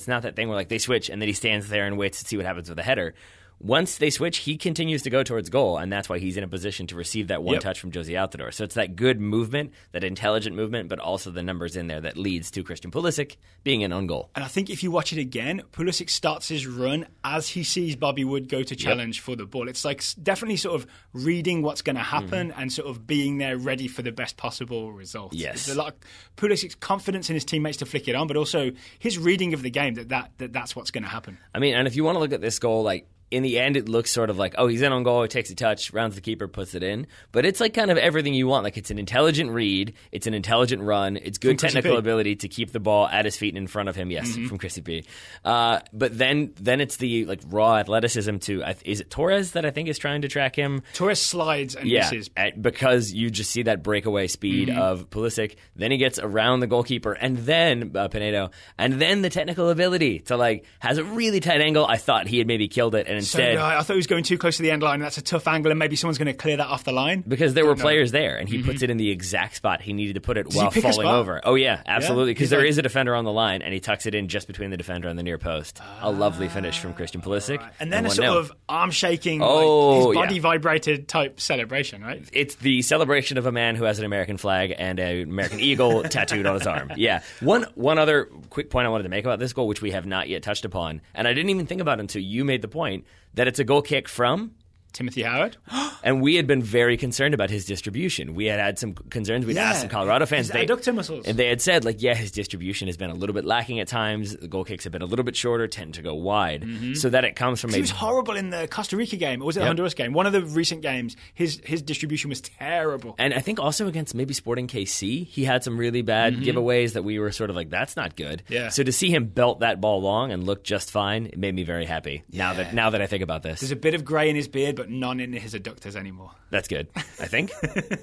not that thing where like they switch and then he stands there and waits to see what happens with the header. Once they switch, he continues to go towards goal, and that's why he's in a position to receive that one touch from Jozy Altidore. So it's that good movement, that intelligent movement, but also the numbers in there that leads to Christian Pulisic being in on goal. And I think if you watch it again, Pulisic starts his run as he sees Bobby Wood go to challenge for the ball. It's like definitely sort of reading what's going to happen and sort of being there ready for the best possible result. Yes. There's a lot of Pulisic's confidence in his teammates to flick it on, but also his reading of the game that's what's going to happen. I mean, and if you want to look at this goal, like, in the end, it looks sort of like, he's in on goal, he takes a touch, rounds the keeper, puts it in. But it's like kind of everything you want. Like, it's an intelligent read, it's an intelligent run, it's good technical ability to keep the ball at his feet and in front of him. Yes, from Chrissy P. But then it's the like raw athleticism to, is it Torres that I think is trying to track him? Torres slides and misses. Because you just see that breakaway speed of Pulisic. Then he gets around the goalkeeper, and then Pinedo, and then the technical ability to like, has a really tight angle. I thought he had maybe killed it, and instead, I thought he was going too close to the end line, and that's a tough angle, and maybe someone's going to clear that off the line. Because there were players there, and he puts it in the exact spot he needed to put it while falling over. Oh, yeah, absolutely. Because there is a defender on the line, and he tucks it in just between the defender and the near post. A lovely finish from Christian Pulisic. Right. And then a sort of arm-shaking, his body vibrated type celebration, right? It's the celebration of a man who has an American flag and an American eagle tattooed on his arm. Yeah. One other quick point I wanted to make about this goal, which we have not yet touched upon, and I didn't even think about it until you made the point, that it's a goal kick from Timothy Howard. And we had been very concerned about his distribution. We had some concerns. We'd asked some Colorado fans. His adductor muscles. And they had said, like, his distribution has been a little bit lacking at times. The goal kicks have been a little bit shorter, tend to go wide. So that it comes from He was horrible in the Costa Rica game. Or was it the Honduras game? One of the recent games, his distribution was terrible. And I think also against maybe Sporting KC, he had some really bad giveaways that we were sort of like, that's not good. Yeah. So to see him belt that ball long and look just fine, it made me very happy. Now that I think about this. There's a bit of grey in his beard, but none in his adductors anymore. That's good, I think.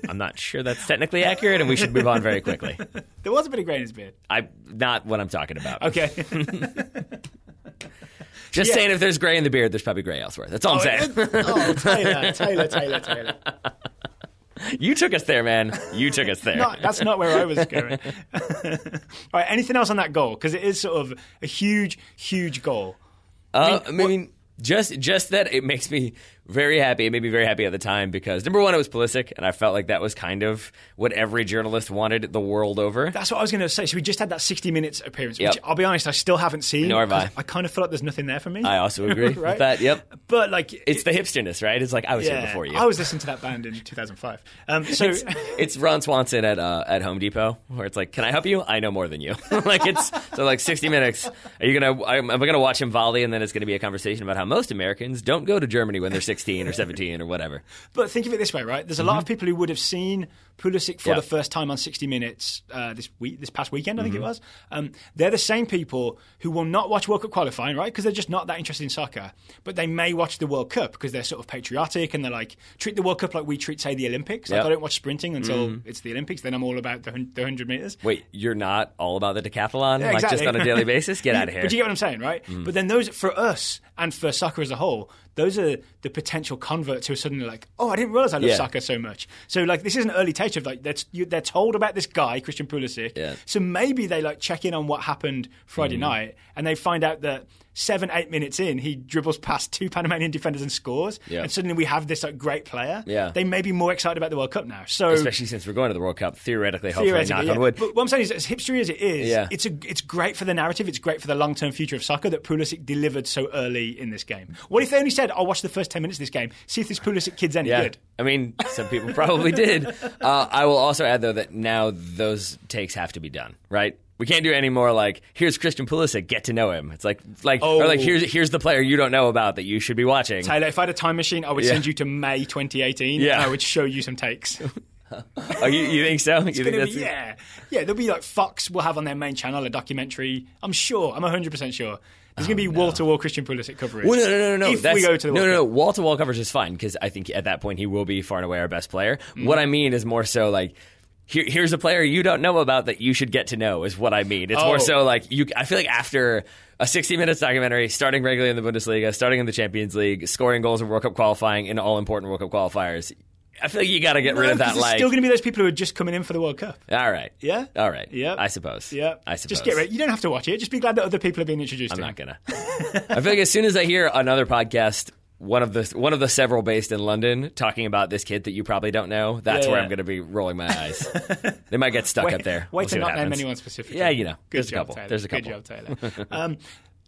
I'm not sure that's technically accurate, and we should move on very quickly. There was a bit of grey in his beard. Not what I'm talking about. Okay. Just saying, if there's grey in the beard, there's probably grey elsewhere. That's all I'm saying. Taylor. You took us there, man. You took us there. No, that's not where I was going. All right, anything else on that goal? Because it is sort of a huge, huge goal. Just that it makes me very happy. It made me very happy at the time because, number one, it was Pulisic, and I felt like that was kind of what every journalist wanted the world over. That's what I was going to say. So we just had that 60 Minutes appearance, which I'll be honest, I still haven't seen. Nor have I. I kind of feel like there's nothing there for me. I also agree right? with that, yep. But like, it's the hipsterness, right? It's like, I was here before you. I was listening to that band in 2005. It's Ron Swanson at Home Depot, where it's like, can I help you? I know more than you. Like, it's so like 60 Minutes. Am I going to watch him volley, and then it's going to be a conversation about how most Americans don't go to Germany when they're 16 or 17 or whatever. But think of it this way, right? There's a lot of people who would have seen Pulisic for the first time on 60 Minutes this past weekend, I think it was. They're the same people who will not watch World Cup qualifying, right? Because they're just not that interested in soccer. But they may watch the World Cup because they're sort of patriotic and they're like, treat the World Cup like we treat, say, the Olympics. Like, I don't watch sprinting until it's the Olympics. Then I'm all about the 100 meters. Wait, you're not all about the decathlon? Yeah, exactly. Just on a daily basis? Get out of here. But you get what I'm saying, right? But then those, for us and for soccer as a whole, those are the potential converts who are suddenly like, oh, I didn't realize I love soccer so much. So like, this is an early taste of like, they're told about this guy, Christian Pulisic. Yeah. So maybe they like check in on what happened Friday night, and they find out that 7-8 minutes in, he dribbles past two Panamanian defenders and scores, and suddenly we have this like great player. Yeah. They may be more excited about the World Cup now. So especially since we're going to the World Cup, hopefully, knock on wood. But what I'm saying is, as hipstery as it is, it's great for the narrative. It's great for the long-term future of soccer that Pulisic delivered so early in this game. What if they only said, I'll watch the first 10 minutes of this game, see if this Pulisic kid's any good? I mean, some people probably did. I will also add, though, that now those takes have to be done, right? We can't do any more like, here's Christian Pulisic, get to know him. It's like here's the player you don't know about that you should be watching. Taylor, if I had a time machine, I would send you to May 2018 and I would show you some takes. Oh, you think so? You think that's yeah. There'll be like Fox will have on their main channel a documentary. I'm 100% sure. There's going to be wall-to-wall Christian Pulisic coverage. Well, no. If we go to the World Cup. Wall-to-wall coverage is fine because I think at that point he will be far and away our best player. What I mean is more so like, here's a player you don't know about that you should get to know is what I mean. It's more so like I feel like after a 60 minutes documentary, starting regularly in the Bundesliga, starting in the Champions League, scoring goals in World Cup qualifying in all important World Cup qualifiers, I feel like you got to get rid of that. There's still going to be those people who are just coming in for the World Cup. All right. Yeah? All right. Yeah. I suppose. Yeah. Just get rid. You don't have to watch it. Just be glad that other people are being introduced I'm to not going to. I feel like as soon as I hear another podcast, one of the several based in London, talking about this kid that you probably don't know, that's where I'm going to be rolling my eyes. They might get stuck up there. Wait to not name anyone specifically. Yeah, Good there's job, a couple. Taylor. There's a couple. Good job, Taylor.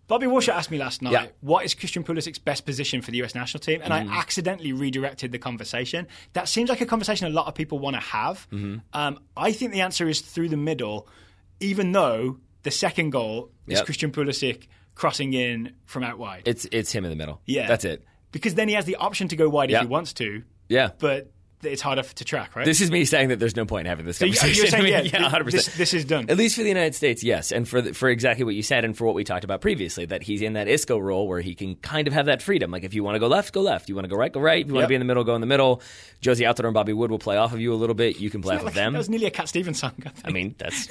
Bobby Warshaw asked me last night, what is Christian Pulisic's best position for the US national team? And I accidentally redirected the conversation. That seems like a conversation a lot of people want to have. I think the answer is through the middle, even though the second goal is Christian Pulisic crossing in from out wide. It's him in the middle. Yeah. That's it. Because then he has the option to go wide if he wants to. Yeah. But it's harder to track, right? This is me saying that there's no point in having this conversation. You're saying, 100%. This is done. At least for the United States, yes. And for exactly what you said and for what we talked about previously, that he's in that Isco role where he can kind of have that freedom. Like if you want to go left, go left. You want to go right, go right. If you want to be in the middle, go in the middle. Jozy Altidore and Bobby Wood will play off of you a little bit. You can play off of them. That was nearly a Cat Stevens song. I mean, that's,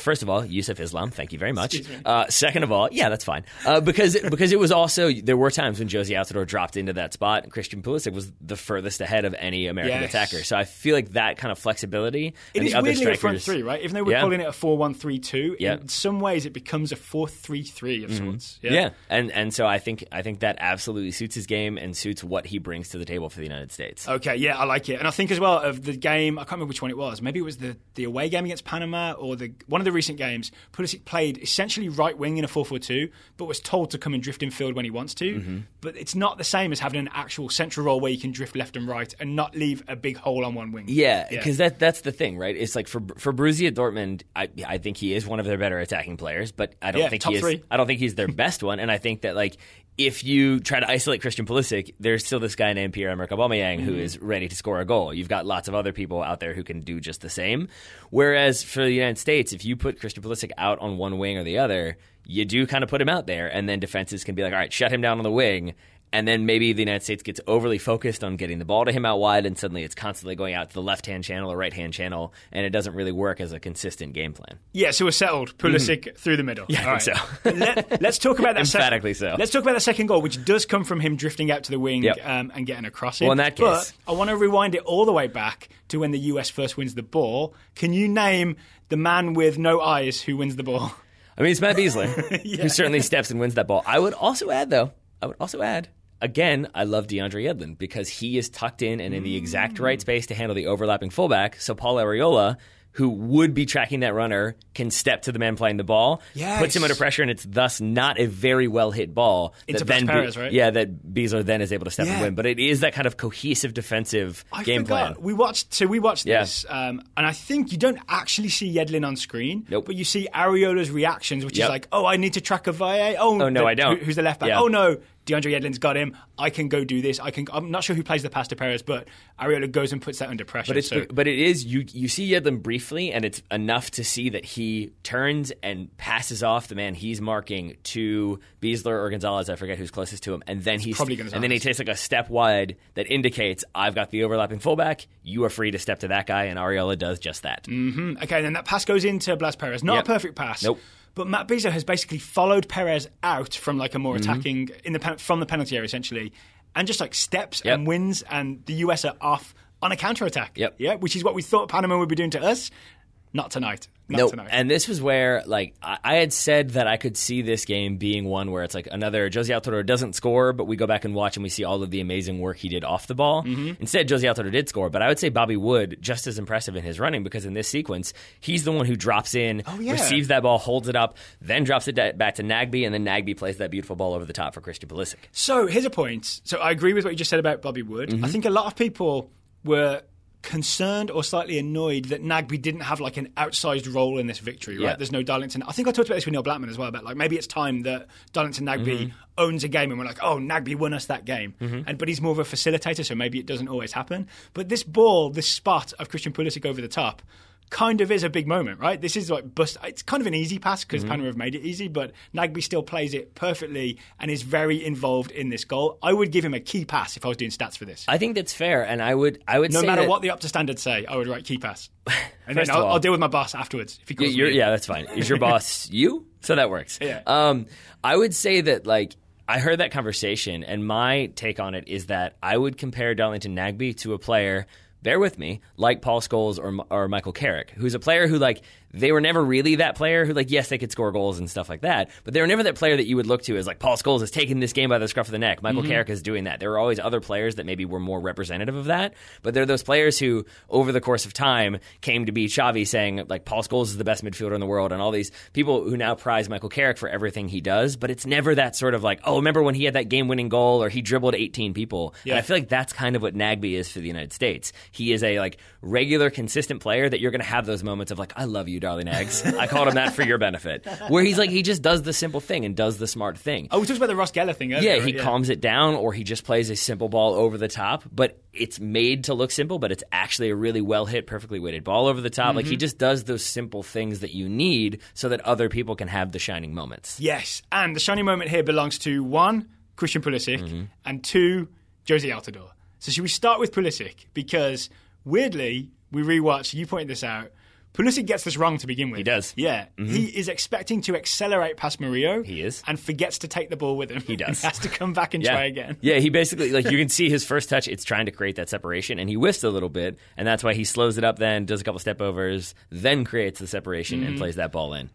first of all, Yusuf Islam, thank you very much. Second of all, that's fine. Because it was also, there were times when Jozy Altidore dropped into that spot and Christian Pulisic was the furthest ahead of any American attacker. So I feel like that kind of flexibility and the other strikers. It is weirdly a front three, right? Even though we're calling it a 4-1-3-2, in some ways it becomes a 4-3-3 of sorts. Yeah. And so I think that absolutely suits his game and suits what he brings to the table for the United States. Okay, yeah, I like it. And I think as well of the game, I can't remember which one it was. Maybe it was the away game against Panama or one of the recent games. Pulisic played essentially right wing in a 4-4-2, but was told to come and drift in field when he wants to. But it's not the same as having an actual central role where you can drift left and right and not leave a big hole on one wing. Yeah, because that's the thing, right? It's like for Borussia Dortmund, I think he is one of their better attacking players, but I don't think he is. Three. I don't think he's their best one, and I think that like if you try to isolate Christian Pulisic, there's still this guy named Pierre-Emerick Aubameyang who is ready to score a goal. You've got lots of other people out there who can do just the same. Whereas for the United States, if you put Christian Pulisic out on one wing or the other, you do kind of put him out there, and then defenses can be like, all right, shut him down on the wing. And then maybe the United States gets overly focused on getting the ball to him out wide, and suddenly it's constantly going out to the left-hand channel or right-hand channel, and it doesn't really work as a consistent game plan. Yeah, so we're settled. Pulisic through the middle. Yeah, I think so. Let's talk about that. Emphatically so. Let's talk about the second goal, which does come from him drifting out to the wing and getting a crossing. Well, in that case. But I want to rewind it all the way back to when the US first wins the ball. Can you name the man with no eyes who wins the ball? I mean, it's Matt Beasley, who certainly steps and wins that ball. I would also add, again, I love DeAndre Yedlin because he is tucked in and in the exact right space to handle the overlapping fullback. So Paul Arriola, who would be tracking that runner, can step to the man playing the ball, puts him under pressure, and it's thus not a very well-hit ball. Into Perez, right? Yeah, that Beasler then is able to step and win. But it is that kind of cohesive defensive game plan. We watched this, and I think you don't actually see Yedlin on screen, but you see Arriola's reactions, which is like, oh, I need to track a Valle. Oh, no, I don't. Who's the left back? Yeah. Oh, no. DeAndre Yedlin's got him. I can go do this. I'm not sure who plays the pass to Perez, but Arriola goes and puts that under pressure. But it is you see Yedlin briefly, and it's enough to see that he turns and passes off the man he's marking to Beasler or Gonzalez. I forget who's closest to him, and then he takes like a step wide that indicates I've got the overlapping fullback. You are free to step to that guy, and Arriola does just that. Okay, then that pass goes into Blas Perez. Not a perfect pass. Nope. But Matt Beasley has basically followed Perez out from like a more attacking from the penalty area essentially, and just like steps and wins, and the US are off on a counter-attack. Yeah, which is what we thought Panama would be doing to us. Not tonight. Not tonight. And this was where, like, I had said that I could see this game being one where it's like another Jozy Altidore doesn't score, but we go back and watch and we see all of the amazing work he did off the ball. Instead, Jozy Altidore did score, but I would say Bobby Wood just as impressive in his running because in this sequence, he's the one who drops in, receives that ball, holds it up, then drops it back to Nagbe, and then Nagbe plays that beautiful ball over the top for Christian Pulisic. So here's a point. So I agree with what you just said about Bobby Wood. I think a lot of people were concerned or slightly annoyed that Nagbe didn't have like an outsized role in this victory, right? Yeah. There's no Darlington. I think I talked about this with Neil Blackman as well, about like maybe it's time that Darlington Nagbe owns a game and we're like, oh, Nagbe won us that game. But he's more of a facilitator, so maybe it doesn't always happen. But this ball, this spot of Christian Pulisic over the top, kind of is a big moment, right? This is like it's kind of an easy pass because Panama have made it easy, but Nagbe still plays it perfectly and is very involved in this goal. I would give him a key pass if I was doing stats for this. I think that's fair, and I would no say matter that, what the up to standards say, I would write key pass, and then First of all, I'll deal with my boss afterwards if he calls me. Yeah, that's fine. Is your boss you? So that works. Yeah. I would say that like I heard that conversation, and my take on it is that I would compare Darlington Nagbe to a player, bear with me, like Paul Scholes or Michael Carrick, who's a player who, like, they were never really that player who, like, yes, they could score goals and stuff like that, but they were never that player that you would look to as, like, Paul Scholes is taking this game by the scruff of the neck. Michael Carrick is doing that. There were always other players that maybe were more representative of that, but they're those players who, over the course of time, came to be Xavi saying, like, Paul Scholes is the best midfielder in the world, and all these people who now prize Michael Carrick for everything he does, but it's never that sort of like, oh, remember when he had that game-winning goal or he dribbled 18 people? Yeah. And I feel like that's kind of what Nagbe is for the United States. He is a, like, regular, consistent player that you're going to have those moments of, like, I love you, darling Eggs. I called him that for your benefit. Where he's like, he just does the simple thing and does the smart thing. Oh, we talked about the Ross Geller thing earlier. Yeah, he calms it down, or he just plays a simple ball over the top, but it's made to look simple, but it's actually a really well-hit, perfectly weighted ball over the top. Like, he just does those simple things that you need so that other people can have the shining moments. Yes, and the shining moment here belongs to, 1, Christian Pulisic, and 2, Jozy Altidore. So should we start with Pulisic? Because, weirdly, we rewatched, you pointed this out, Pulisic gets this wrong to begin with. He does. Yeah. He is expecting to accelerate past Murillo. He is. And forgets to take the ball with him. He does. He has to come back and try again. Yeah, he basically, like, you can see his first touch, it's trying to create that separation, and he whiffs a little bit, and that's why he slows it up then, does a couple step overs, then creates the separation and plays that ball in.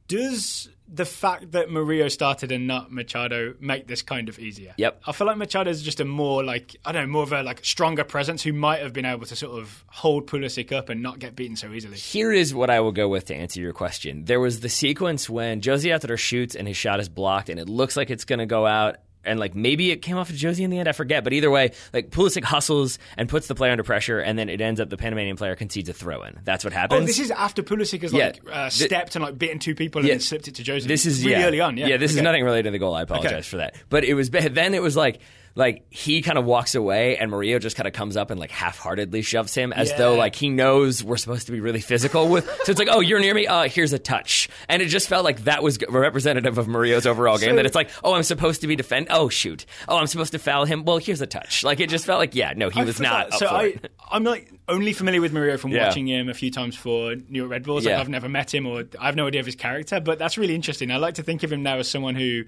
Does the fact that Murillo started and not Machado make this kind of easier? Yep. I feel like Machado is just a more more of a stronger presence who might have been able to sort of hold Pulisic up and not get beaten so easily. Here is what I will go with to answer your question. There was the sequence when Jozy Altidore shoots and his shot is blocked and it looks like it's going to go out. And, like, maybe it came off of Jozy in the end, I forget. But either way, like, Pulisic hustles and puts the player under pressure, and then it ends up the Panamanian player concedes a throw-in. That's what happens. Oh, this is after Pulisic has, stepped and, bitten 2 people and then slipped it to Jozy. This is really early on, Yeah, this is nothing related to the goal. I apologize for that. But it was then it was like he kind of walks away and Murillo just kind of comes up and half-heartedly shoves him as though he knows we're supposed to be really physical with. So it's like, oh, you're near me. Here's a touch, and it just felt like that was representative of Murillo's overall game. That it's like, oh, I'm supposed to be defend. Oh, shoot. Oh, I'm supposed to foul him. Well, here's a touch. Like, it just felt like, he was not. I'm only familiar with Murillo from watching him a few times for New York Red Bulls. I've never met him or I have no idea of his character, but that's really interesting. I like to think of him now as someone who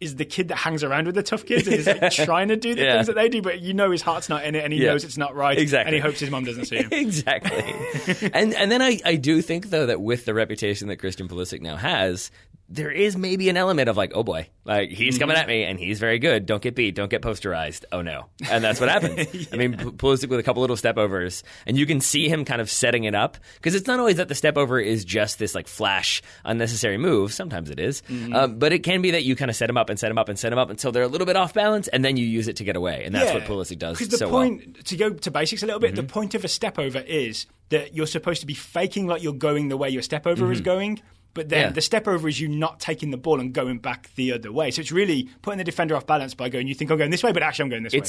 is the kid that hangs around with the tough kids and is trying to do the things that they do, but his heart's not in it and he knows it's not right. Exactly. And he hopes his mum doesn't see him. Exactly. and then I do think, though, that with the reputation that Christian Pulisic now has, there is maybe an element of oh boy, he's coming at me and he's very good. Don't get beat. Don't get posterized. Oh no. And that's what happens. I mean, Pulisic with a couple little step overs, and you can see him kind of setting it up, because it's not always that the step over is just this flash unnecessary move. Sometimes it is. But it can be that you kind of set him up and set him up and set him up until they're a little bit off balance, and then you use it to get away. And that's what Pulisic does so well. Because the point, to go to basics a little bit, the point of a step over is that you're supposed to be faking like you're going the way your step over is going. But then the step over is you not taking the ball and going back the other way. So it's really putting the defender off balance by going, you think I'm going this way, but actually I'm going this way.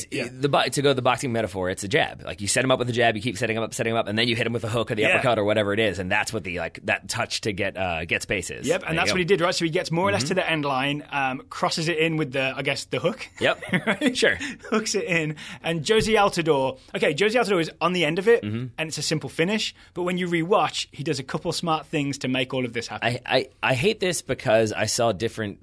To go the boxing metaphor, it's a jab. You set him up with a jab, you keep setting him up, and then you hit him with a hook or the uppercut or whatever it is. And that's what the that touch to get space is. Yep, and that's what he did, right? So he gets more or less to the end line, crosses it in with the hook. Yep, right? Sure. Hooks it in. And Jozy Altidore is on the end of it, and it's a simple finish. But when you rewatch, he does a couple smart things to make all of this happen. I hate this because I saw different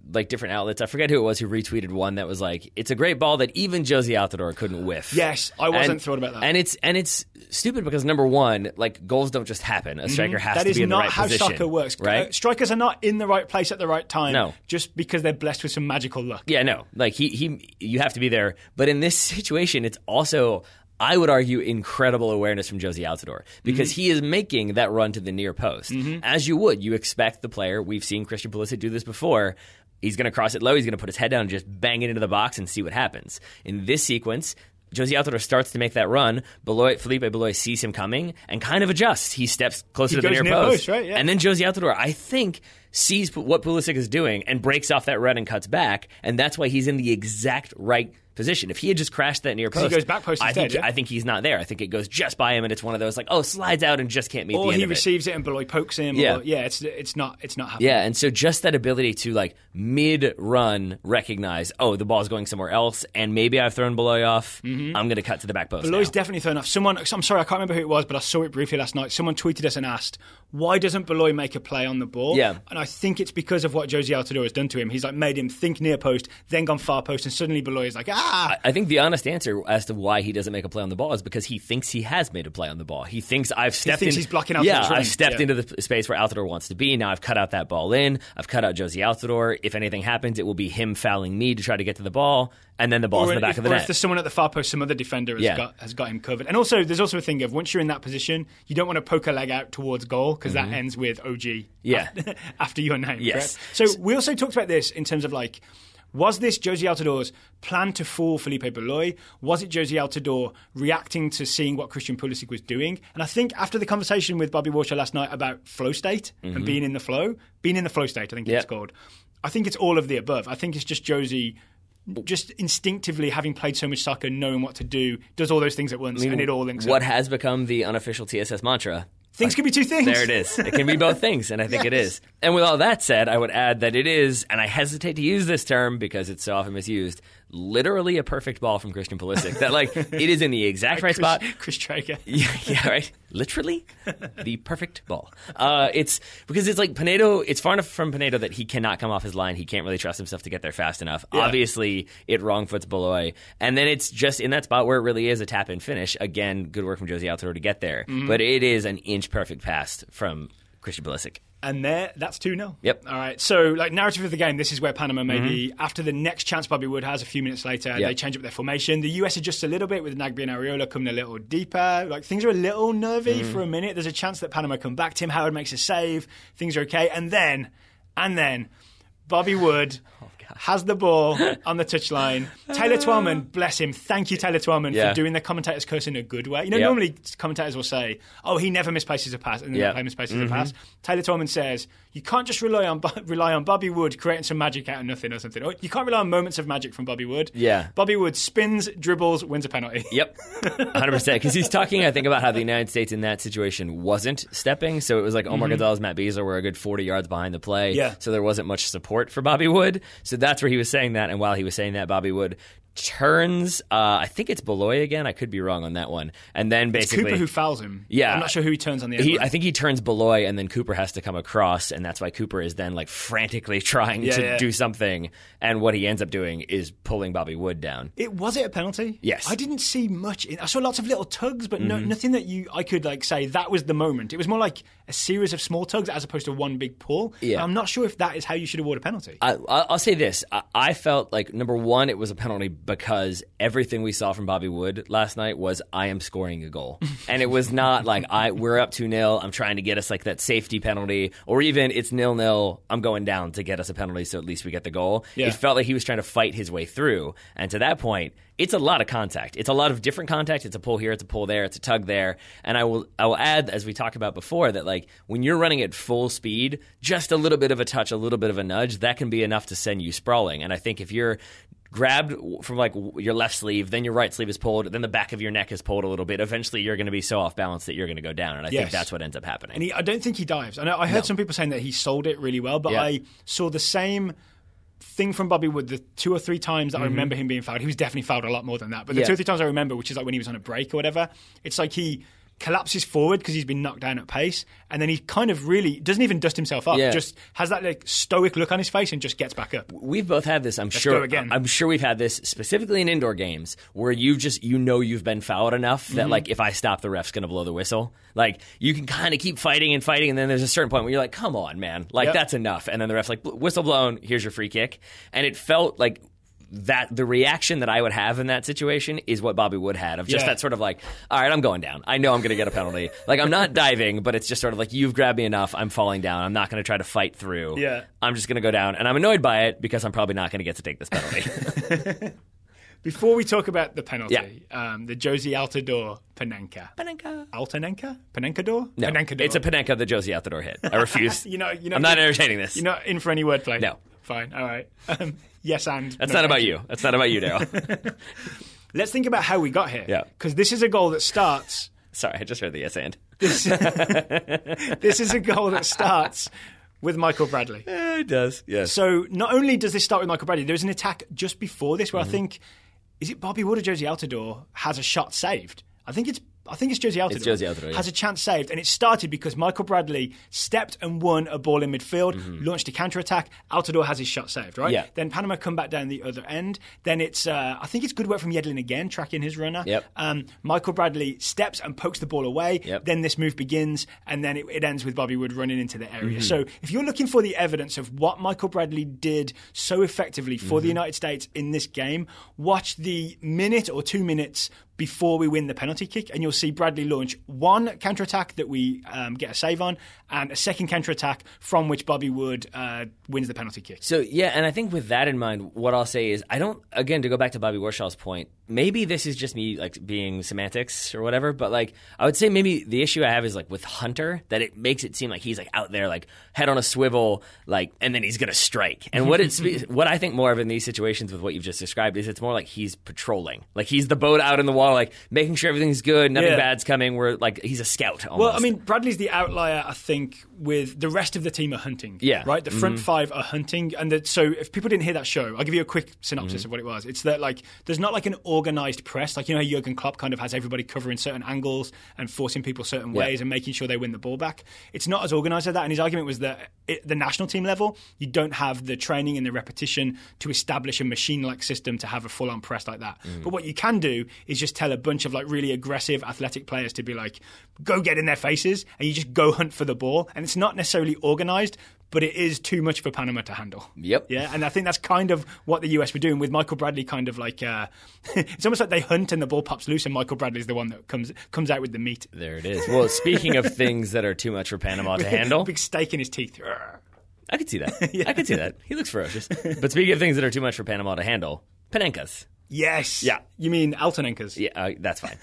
outlets. I forget who it was who retweeted one that was it's a great ball that even Jozy Altidore couldn't whiff. Yes, I wasn't thrilled about that. And it's stupid because, number one, goals don't just happen. A striker has to be in the right position. That is not how soccer works. Right? Strikers are not in the right place at the right time. No. Just because they're blessed with some magical luck. Yeah, no. You have to be there. But in this situation, it's also, I would argue, incredible awareness from Jozy Altidore, because he is making that run to the near post. As you would. You expect the player, we've seen Christian Pulisic do this before, he's going to cross it low, he's going to put his head down and just bang it into the box and see what happens. In this sequence, Jozy Altidore starts to make that run. Felipe Beloy sees him coming and kind of adjusts. He steps closer to the near post. Right? Yeah. And then Jozy Altidore, I think, sees what Pulisic is doing and breaks off that run and cuts back. And that's why he's in the exact right position. If he had just crashed that near post, he goes back post instead, I think he's not there. I think it goes just by him, and it's one of those slides out and just can't meet the end of it. Or he receives it and Beloy pokes him. Yeah, it's not happening. Yeah, and so just that ability to mid-run recognize, the ball's going somewhere else, and maybe I've thrown Beloy off. I'm going to cut to the back post. Beloy's definitely thrown off. I'm sorry, I can't remember who it was, but I saw it briefly last night. Someone tweeted us and asked, why doesn't Beloy make a play on the ball? Yeah. And I think it's because of what Jozy Altidore has done to him. He's made him think near post, then gone far post, and suddenly Beloy is I think the honest answer as to why he doesn't make a play on the ball is because he thinks he has made a play on the ball. He thinks he's blocking out. Yeah, I've stepped into the space where Altidore wants to be. Now I've cut out that ball in. I've cut out Jozy Altidore. If anything happens, it will be him fouling me to try to get to the ball, and then the ball's in the back of the net. Or if there's someone at the far post, some other defender has got him covered. And also, there's also a thing of once you're in that position, you don't want to poke a leg out towards goal because that ends with OG. Yeah. after your name. Yes. Correct? So we also talked about this in terms of was this Jozy Altidore's plan to fool Felipe Beloy? Was it Jozy Altidore reacting to seeing what Christian Pulisic was doing? And I think after the conversation with Bobby Warshaw last night about flow state and being in the flow state, I think it's called. I think it's all of the above. I think it's just Jozy just instinctively, having played so much soccer, knowing what to do, does all those things at once, and it all links up. What has become the unofficial TSS mantra? Things can be two things. There it is. It can be both things, and I think it is. And with all that said, I would add that it is, and I hesitate to use this term because it's so often misused, literally a perfect ball from Christian Pulisic. That it is in the exact right spot. Chris Traeger. Yeah, right. Literally, the perfect ball. It's because it's Pinedo. It's far enough from Pinedo that he cannot come off his line. He can't really trust himself to get there fast enough. Yeah. Obviously, it wrong foots Beloy, and then it's just in that spot where it really is a tap in finish. Again, good work from Jozy Altidore to get there, but it is an inch perfect pass from Christian Pulisic. And that's 2-0. Yep. All right. So, narrative of the game, this is where Panama maybe, after the next chance Bobby Wood has a few minutes later, they change up their formation. The US adjusts a little bit with Nagbe and Areola coming a little deeper. Things are a little nervy for a minute. There's a chance that Panama come back. Tim Howard makes a save. Things are okay. And then, Bobby Wood has the ball on the touchline. Taylor Twellman, bless him. Thank you, Taylor Twellman, for doing the commentator's curse in a good way. Normally commentators will say, he never misplaces a pass, and then the player misplaces a pass. Taylor Twellman says, you can't just rely on Bobby Wood creating some magic out of nothing or something. Or you can't rely on moments of magic from Bobby Wood. Yeah. Bobby Wood spins, dribbles, wins a penalty. Yep. 100%. Because he's talking, I think, about how the United States in that situation wasn't stepping. So it was Omar Gonzalez, Matt Beasley were a good 40 yards behind the play. Yeah. So there wasn't much support for Bobby Wood. So that's where he was saying that. And while he was saying that, Bobby Wood turns, I think it's Beloy again. I could be wrong on that one. And then basically, it's Cooper who fouls him. Yeah. I'm not sure who he turns on the end. I think he turns Beloy, and then Cooper has to come across, and that's why Cooper is then frantically trying to do something. And what he ends up doing is pulling Bobby Wood down. Was it a penalty? Yes. I didn't see much. I saw lots of little tugs, but nothing that I could say that was the moment. It was more like a series of small tugs as opposed to one big pull. Yeah. I'm not sure if that is how you should award a penalty. I'll say this. I felt number one, it was a penalty because everything we saw from Bobby Wood last night was I am scoring a goal. And it was not we're up 2-0, I'm trying to get us that safety penalty, or even it's 0-0, I'm going down to get us a penalty so at least we get the goal. Yeah. It felt like he was trying to fight his way through. And to that point, it's a lot of contact. It's a lot of different contact. It's a pull here, it's a pull there, it's a tug there. And I will add, as we talked about before, that when you're running at full speed, just a little bit of a touch, a little bit of a nudge, that can be enough to send you sprawling. And I think if you're grabbed from your left sleeve, then your right sleeve is pulled, then the back of your neck is pulled a little bit, eventually you're going to be so off balance that you're going to go down. And I think that's what ends up happening. And I don't think he dives. I heard some people saying that he sold it really well, but I saw the same thing from Bobby Wood the 2 or 3 times that I remember him being fouled. He was definitely fouled a lot more than that. But the 2 or 3 times I remember, which is when he was on a break or whatever, it's he collapses forward because he's been knocked down at pace, and then he kind of really doesn't even dust himself up. Just has that stoic look on his face and just gets back up. We've both had this, I'm sure we've had this specifically in indoor games where you've been fouled enough that if I stop, the ref's going to blow the whistle. You can kind of keep fighting, and then there's a certain point where you're come on, man, that's enough. And then the ref's whistle blown, here's your free kick. And it felt like that the reaction that I would have in that situation is what Bobby Wood had, of just that sort of all right, I'm going down. I know I'm going to get a penalty. I'm not diving, but it's just sort of you've grabbed me enough. I'm falling down. I'm not going to try to fight through. Yeah. I'm just going to go down. And I'm annoyed by it because I'm probably not going to get to take this penalty. Before we talk about the penalty, the Jozy Altidore Panenka. Altanenka? Panenkador? No, Panenkador. it's a Panenka that Jozy Altidore hit. I refuse. I'm not entertaining this. You're not in for any wordplay? No. Fine, all right. Yes, and... That's not about you. That's not about you, Daryl. Let's think about how we got here. Yeah. Because this is a goal that starts... Sorry, I just heard the yes and. This is a goal that starts with Michael Bradley. It does, yes. So not only does this start with Michael Bradley, there's an attack just before this where I think, is it Bobby Wood or Jozy Altidore has a shot saved? I think it's Jozy Altidore. It's Jozy Altidore, yeah. Has a chance saved. And it started because Michael Bradley stepped and won a ball in midfield, launched a counter-attack. Altidore has his shot saved, right? Yeah. Then Panama come back down the other end. Then it's, I think it's good work from Yedlin again, tracking his runner. Yep. Michael Bradley steps and pokes the ball away. Yep. Then this move begins, and then it ends with Bobby Wood running into the area. So if you're looking for the evidence of what Michael Bradley did so effectively for the United States in this game, watch the minute or 2 minutes before we win the penalty kick, and you'll see Bradley launch one counter-attack that we get a save on, and a second counter-attack from which Bobby Wood wins the penalty kick. So, yeah, and I think with that in mind, what I'll say is, again, to go back to Bobby Warshaw's point, maybe this is just me, like, being semantics or whatever, but, like, I would say maybe the issue I have is, like, with Hunter, that it makes it seem like he's, like, out there, like, head on a swivel, like, and then he's going to strike. And what I think more of in these situations with what you've just described is it's more like he's patrolling. Like, he's the boat out in the water, like, making sure everything's good, nothing bad's coming. We're like, he's a scout almost. Well, I mean, Bradley's the outlier, I think, with the rest of the team are hunting. Yeah. Right? The front five are hunting. And so if people didn't hear that show, I'll give you a quick synopsis of what it was. It's that, like, there's not like an organized press. Like, you know how Jurgen Klopp kind of has everybody covering certain angles and forcing people certain ways and making sure they win the ball back. It's not as organized as that. And his argument was that at the national team level, you don't have the training and the repetition to establish a machine-like system to have a full-on press like that. But what you can do is just tell a bunch of like really aggressive athletic players to be like, go get in their faces, and you just go hunt for the ball. And it's not necessarily organized, but it is too much for Panama to handle. Yep. Yeah, and I think that's kind of what the US were doing with Michael Bradley. Kind of like it's almost like they hunt and the ball pops loose, and Michael Bradley's the one that comes out with the meat. There it is. Well, speaking of things that are too much for Panama to handle, big steak in his teeth. I could see that. I could see that. He looks ferocious. But speaking of things that are too much for Panama to handle, Panenkas. Yes. Yeah. You mean Altanenkas? Yeah, that's fine.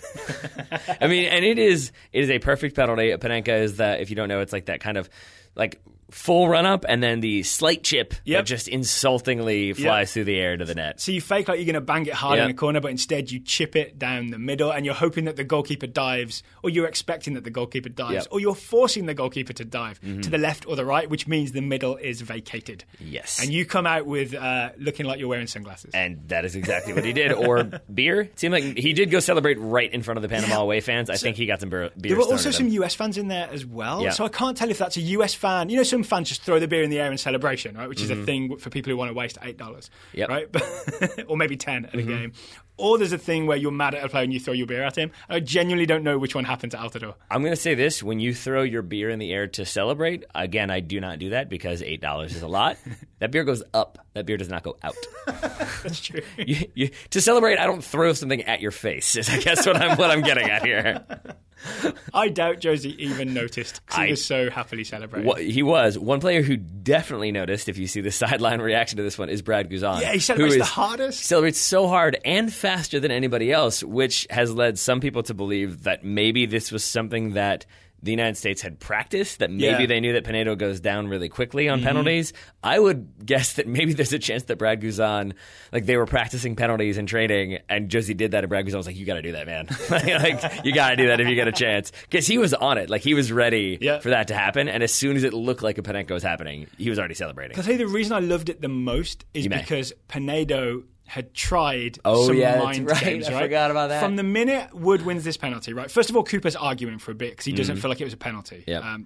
I mean, and it is a perfect penalty. A Panenka is that, if you don't know, it's like that kind of like full run up and then the slight chip that just insultingly flies through the air to the net. So you fake like you're going to bang it hard in a corner, but instead you chip it down the middle, and you're hoping that the goalkeeper dives, or you're expecting that the goalkeeper dives, or you're forcing the goalkeeper to dive to the left or the right, which means the middle is vacated. Yes. And you come out with looking like you're wearing sunglasses. And that is exactly what he did. Or beer. It seemed like he did go celebrate right in front of the Panama away fans. I think he got some beer. There were also some US fans in there as well. Yeah. So I can't tell if that's a US fan. You know, some fans just throw the beer in the air in celebration, right? Which is a thing for people who want to waste $8, right? Or maybe 10 at a game. Or there's a thing where you're mad at a player and you throw your beer at him. I genuinely don't know which one happened to Altidore. I'm going to say this. When you throw your beer in the air to celebrate, again, I do not do that because $8 is a lot. That beer goes up. That beer does not go out. That's true. To celebrate, I don't throw something at your face, is I guess what I'm getting at here. I doubt Jozy even noticed because he was so happily celebrating. He was. One player who definitely noticed, if you see the sideline reaction to this one, is Brad Guzan. Yeah, he celebrates the hardest. He celebrates so hard and faster than anybody else, which has led some people to believe that maybe this was something that the United States had practiced, that maybe they knew that Pinedo goes down really quickly on penalties. I would guess that maybe there's a chance that Brad Guzan, like they were practicing penalties and training, and Jozy did that, and Brad Guzan was like, you got to do that, man. Like, you got to do that if you get a chance. Because he was on it. Like, he was ready for that to happen, and as soon as it looked like a Panenka was happening, he was already celebrating. I'll tell you the reason I loved it the most is because Pinedo had tried some mind games, right? I forgot about that. From the minute Wood wins this penalty, right? First of all, Cooper's arguing for a bit because he doesn't feel like it was a penalty.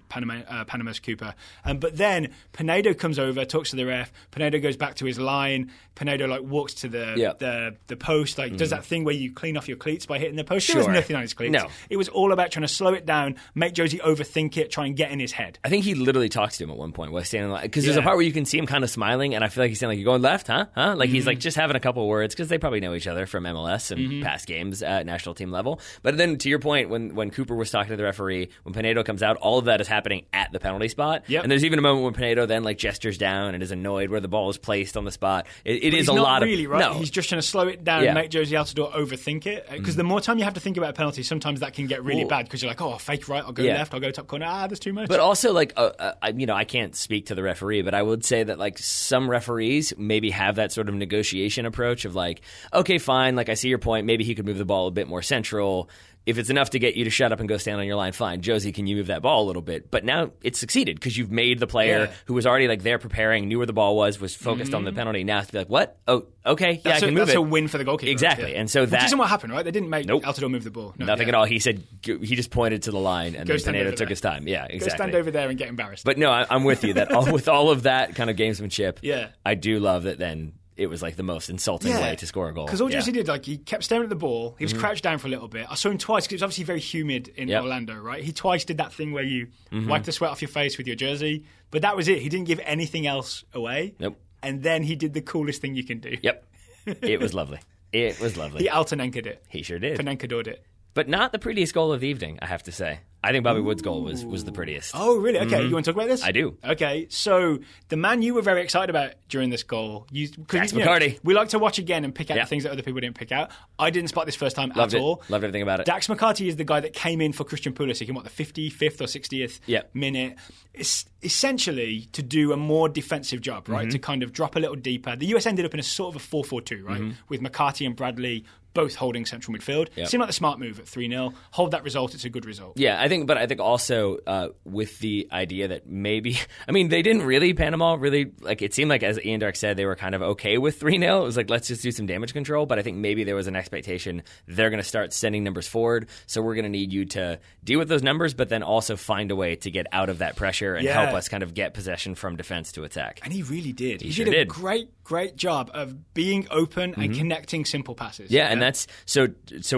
Panama's Cooper. But then Pinedo comes over, talks to the ref. Pinedo goes back to his line. Pinedo like walks to the post, like does that thing where you clean off your cleats by hitting the post. There was nothing on his cleats. No. It was all about trying to slow it down, make Jozy overthink it, try and get in his head. I think he literally talks to him at one point while standing like, because there's a part where you can see him kind of smiling, and I feel like he's saying like, "You going left, huh? Like he's like just having a couple words because they probably know each other from MLS and past games at national team level. But then to your point, when Cooper was talking to the referee, when Pinedo comes out, all of that is happening at at the penalty spot. Yep. And there's even a moment when Pinedo then like gestures down and is annoyed where the ball is placed on the spot. It is a lot really, of... right? No. He's just trying to slow it down and make Jozy Altidore overthink it. Because the more time you have to think about a penalty, sometimes that can get really bad because you're like, oh, I'll fake right, I'll go left, I'll go top corner. There's too much. But also, like, I can't speak to the referee, but I would say that, like, some referees maybe have that sort of negotiation approach of, like, okay, fine, like, I see your point. Maybe he could move the ball a bit more central. If it's enough to get you to shut up and go stand on your line, fine. Jozy, can you move that ball a little bit? But now it's succeeded because you've made the player who was already like there preparing, knew where the ball was focused on the penalty. Now to be like, what? Oh, okay, I can move it. That's a win for the goalkeeper. Exactly. And so which isn't what happened, right? They didn't make Altidore move the ball. No, nothing at all. He said he just pointed to the line and then Pinedo took his time. Yeah, exactly. Go stand over there and get embarrassed. But no, I'm with you that with all of that kind of gamesmanship, I do love that then it was like the most insulting way to score a goal. Because all Jozy did, like, he kept staring at the ball. He was crouched down for a little bit. I saw him twice because it was obviously very humid in Orlando, right? He twice did that thing where you wipe the sweat off your face with your jersey. But that was it. He didn't give anything else away. Nope. And then he did the coolest thing you can do. Yep. It was lovely. It was lovely. He Altinenke'd it. He sure did. Panenkadored it. But not the prettiest goal of the evening, I have to say. I think Bobby Wood's goal was the prettiest. Oh, really? Okay, you want to talk about this? I do. Okay, so the man you were very excited about during this goal... Dax McCarty. We like to watch again and pick out the things that other people didn't pick out. I didn't spot this first time at all. Loved everything about it. Dax McCarty is the guy that came in for Christian Pulisic in, the 55th or 60th minute. It's essentially to do a more defensive job, right? To kind of drop a little deeper. The US ended up in a sort of a 4-4-2, right? With McCarty and Bradley both holding central midfield. Seemed like the smart move at 3-0. Hold that result, it's a good result. Yeah, I think also with the idea that maybe, I mean, they didn't really, Panama really, like, it seemed like, as Ian Dark said, they were kind of okay with 3-0. It was like, let's just do some damage control, but I think maybe there was an expectation they're going to start sending numbers forward, so we're going to need you to deal with those numbers, but then also find a way to get out of that pressure and help us kind of get possession from defense to attack. And he really did. He did a great job of being open and connecting simple passes. Yeah, and that's so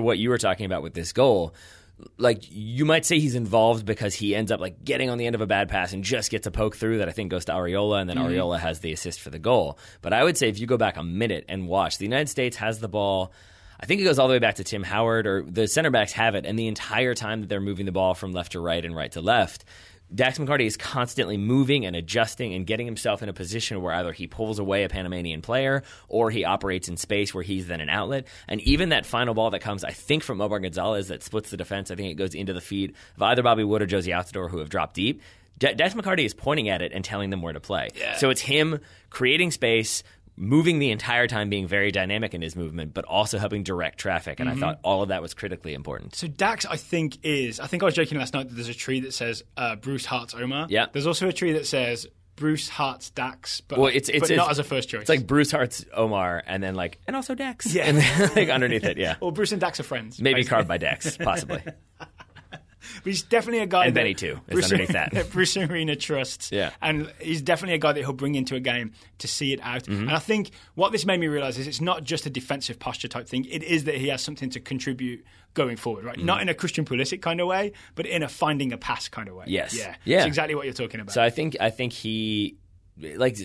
what you were talking about with this goal. Like, you might say he's involved because he ends up like getting on the end of a bad pass and just gets a poke through that I think goes to Areola, and then Areola has the assist for the goal. But I would say if you go back a minute and watch, the United States has the ball. I think it goes all the way back to Tim Howard, or the center backs have it, and the entire time that they're moving the ball from left to right and right to left, Dax McCarty is constantly moving and adjusting and getting himself in a position where either he pulls away a Panamanian player or he operates in space where he's then an outlet. And even that final ball that comes, I think, from Omar Gonzalez that splits the defense, I think it goes into the feet of either Bobby Wood or Jozy Altidore, who have dropped deep. Dax McCarty is pointing at it and telling them where to play. Yeah. So it's him creating space, moving the entire time, being very dynamic in his movement, but also helping direct traffic. And I thought all of that was critically important. So Dax, I think I was joking last night that there's a tree that says Bruce Hearts Omar. Yeah. There's also a tree that says Bruce Hearts Dax, but it's not as a first choice. It's like Bruce Hearts Omar, and then like, and also Dax. Yeah. And then, like, underneath it, yeah. Or Bruce and Dax are friends. Maybe basically. Carved by Dax, possibly. But he's definitely a guy and Benny too is underneath that Bruce Arena trusts. Yeah. And he's definitely a guy that he'll bring into a game to see it out. And I think what this made me realise is it's not just a defensive posture type thing. It is that he has something to contribute going forward, right? Not in a Christian Pulisic kind of way, but in a finding a pass kind of way. Yes. Yeah. That's exactly what you're talking about. So I think he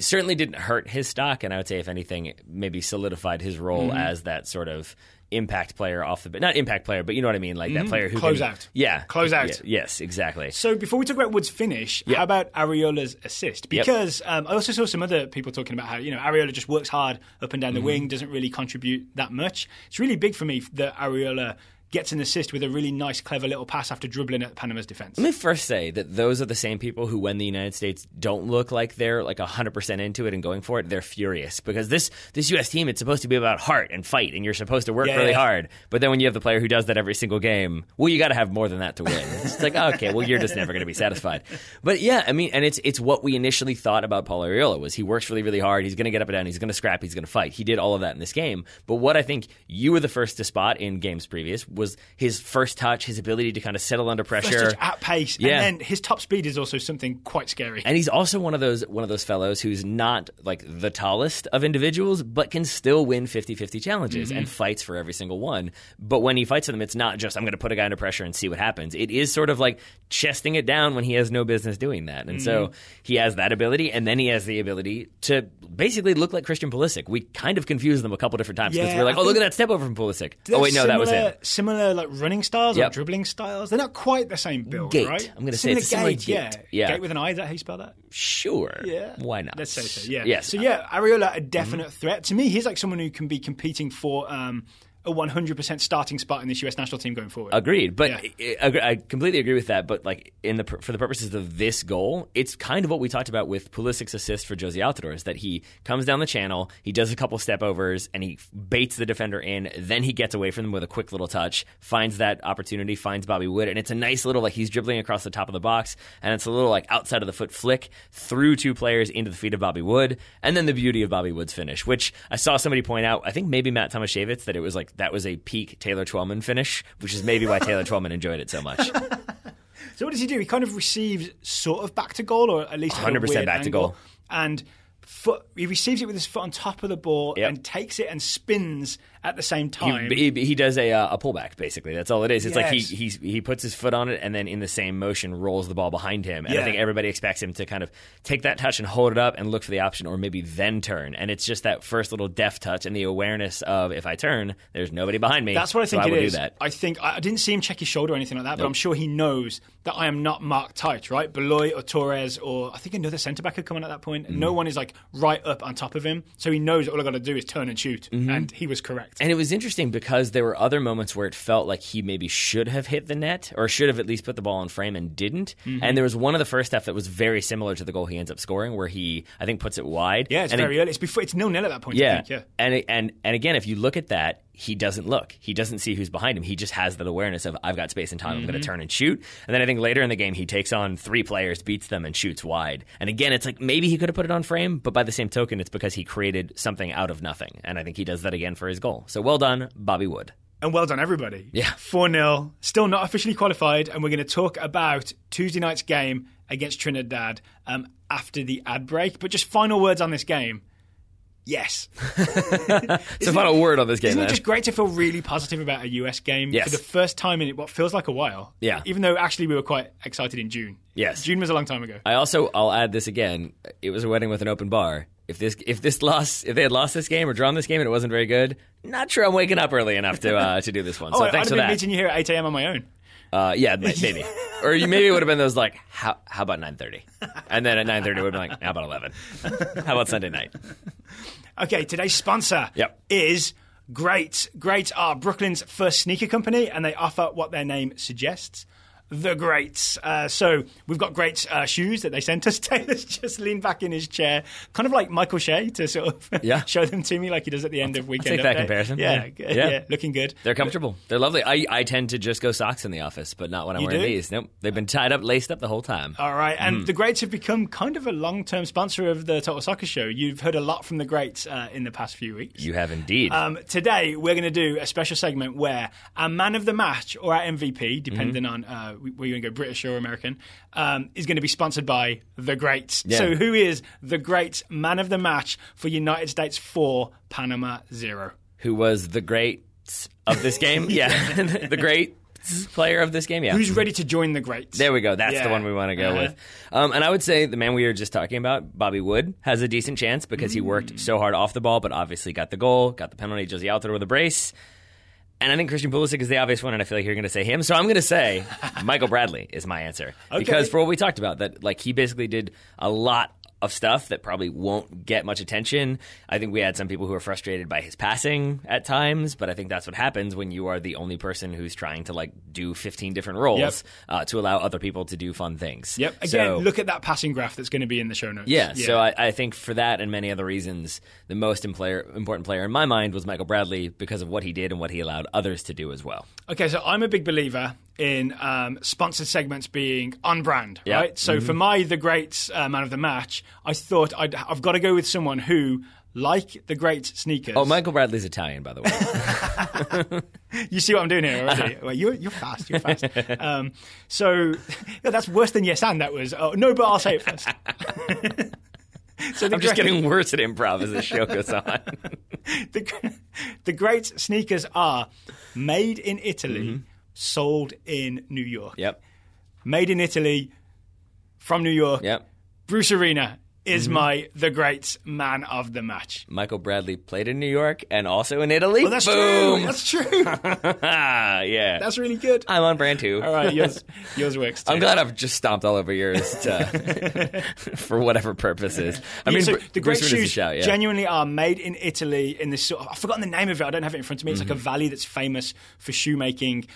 certainly didn't hurt his stock, and I would say if anything, it maybe solidified his role as that sort of impact player off the... Not impact player, but you know what I mean? Like that player who Close out. Yeah. Close out. Yeah, yes, exactly. So before we talk about Wood's finish, how about Areola's assist? Because I also saw some other people talking about how, Areola just works hard up and down the wing, doesn't really contribute that much. It's really big for me that Areola gets an assist with a really nice, clever little pass after dribbling at Panama's defense. Let me first say that those are the same people who, when the United States don't look like they're like 100% into it and going for it, they're furious. Because this U.S. team, it's supposed to be about heart and fight, and you're supposed to work really hard. But then when you have the player who does that every single game, well, you got to have more than that to win. It's like, okay, well, you're just never going to be satisfied. But yeah, I mean, and it's what we initially thought about Paul Areola was he works really, really hard. He's going to get up and down. He's going to scrap. He's going to fight. He did all of that in this game. But what I think you were the first to spot in games previous was his first touch, his ability to kind of settle under pressure. First touch at pace. Yeah. And then his top speed is also something quite scary. And he's also one of those fellows who's not like the tallest of individuals, but can still win 50-50 challenges and fights for every single one. But when he fights for them, it's not just, I'm going to put a guy under pressure and see what happens. It is sort of like chesting it down when he has no business doing that. And so he has that ability, and then he has the ability to basically look like Christian Pulisic. We kind of confused them a couple different times because we're like, look at that step over from Pulisic. Oh, wait, no, that was him. similar like running styles or dribbling styles. They're not quite the same build, right? I'm going to say it's similar gait. Yeah. Gait with an I, is that how you spell that? Sure. Yeah. Why not? Let's say so, yeah. Yes. So, Areola, a definite threat. To me, he's like someone who can be competing for a 100% starting spot in this US national team going forward. Agreed. But I completely agree with that. But like for the purposes of this goal, it's kind of what we talked about with Pulisic's assist for Jozy Altidore, is that he comes down the channel, he does a couple step overs, and he baits the defender in. Then he gets away from them with a quick little touch, finds that opportunity, finds Bobby Wood, and it's a nice little like he's dribbling across the top of the box, and it's a little like outside of the foot flick through two players into the feet of Bobby Wood, and then the beauty of Bobby Wood's finish, which I saw somebody point out. I think maybe Matt Tomaszewicz, that it was like that was a peak Taylor Twellman finish, which is maybe why Taylor Twellman enjoyed it so much. So what does he do? He kind of receives sort of back to goal, or at least 100% back to goal. And he receives it with his foot on top of the ball and takes it and spins at the same time. He does a pullback, basically. That's all it is. It's like he puts his foot on it and then in the same motion rolls the ball behind him. And I think everybody expects him to kind of take that touch and hold it up and look for the option, or maybe then turn. And it's just that first little deft touch and the awareness of, if I turn, there's nobody behind me. That's what I think so it is. Do that. I think I didn't see him check his shoulder or anything like that, but I'm sure he knows that I am not marked tight, right? Beloy or Torres, or I think another centre-back had come on at that point. No one is like right up on top of him. So he knows all I got to do is turn and shoot. And he was correct. And it was interesting because there were other moments where it felt like he maybe should have hit the net, or should have at least put the ball in frame, and didn't. And there was one of the first half that was very similar to the goal he ends up scoring, where he, I think, puts it wide. Yeah, it's very early. It's 0-0 at that point. Yeah. I think, And again, if you look at that, he doesn't look. He doesn't see who's behind him. He just has that awareness of, I've got space and time. I'm going to turn and shoot. And then I think later in the game, he takes on three players, beats them, and shoots wide. And again, it's like maybe he could have put it on frame, but by the same token, it's because he created something out of nothing. And I think he does that again for his goal. So well done, Bobby Wood. And well done, everybody. Yeah. 4-0, still not officially qualified, and we're going to talk about Tuesday night's game against Trinidad after the ad break. But just final words on this game. Yes. It's a final word on this game. Isn't it just great to feel really positive about a US game for the first time in what feels like a while? Yeah. Even though actually we were quite excited in June. Yes. June was a long time ago. I'll add this again. It was a wedding with an open bar. If they had lost this game or drawn this game and it wasn't very good, not sure I'm waking up early enough to do this one. So thanks for that. I'd have been meeting you here at 8 a.m. on my own. Yeah, maybe. Or maybe it would have been those like, how about 9:30? And then at 9:30 it would have been like, how about 11? How about Sunday night? Okay, today's sponsor is Great. Great are Brooklyn's first sneaker company, and they offer what their name suggests. The Greats. So we've got great shoes that they sent us. Taylor's just leaned back in his chair, kind of like Michael Shea, to sort of show them to me like he does at the end of Weekend I'll take that comparison. Yeah, looking good. They're comfortable. They're lovely. I tend to just go socks in the office, but not when I'm wearing these. Nope. They've been tied up, laced up the whole time. All right. And the Greats have become kind of a long-term sponsor of the Total Soccer Show. You've heard a lot from the Greats in the past few weeks. You have indeed. Today, we're going to do a special segment where our man of the match, or our MVP, depending on we're going to go British or American, is going to be sponsored by The Greats. Yeah. So who is The Greats man of the match for United States 4, Panama 0? Who was the greats of this game? The great player of this game? Yeah. Who's ready to join The Greats? There we go. That's the one we want to go with. And I would say the man we were just talking about, Bobby Wood, has a decent chance because he worked so hard off the ball, but obviously got the goal, got the penalty, Jozy Altidore with a brace. And I think Christian Pulisic is the obvious one, and I feel like you're going to say him. So I'm going to say Michael Bradley is my answer. Okay. Because for what we talked about, that like he basically did a lot of stuff that probably won't get much attention. I think we had some people who are frustrated by his passing at times, but I think that's what happens when you are the only person who's trying to like do 15 different roles to allow other people to do fun things. Yep. Again, look at that passing graph that's going to be in the show notes. Yeah. So I think for that and many other reasons, the most important player in my mind was Michael Bradley because of what he did and what he allowed others to do as well. Okay, so I'm a big believer in sponsored segments being on brand, right? So for my The Greats man of the match, I thought I've got to go with someone who, like the Great sneakers... Oh, Michael Bradley's Italian, by the way. You see what I'm doing here already? Well, you're fast, you're fast. So that's worse than yes and, that was. Oh, no, but I'll say it first. So I'm just getting worse at improv as the show goes on. The Great sneakers are made in Italy, sold in New York. Yep. Made in Italy, from New York. Yep. Bruce Arena is the great man of the match. Michael Bradley played in New York and also in Italy. Well, that's Boom. true. That's true. Yeah. That's really good. I'm on brand too. All right, yours works too. I'm glad I've just stomped all over yours for whatever purposes. I mean, so the great shoes shout, genuinely are made in Italy in this sort of, I've forgotten the name of it. I don't have it in front of me. It's like a valley that's famous for shoemaking,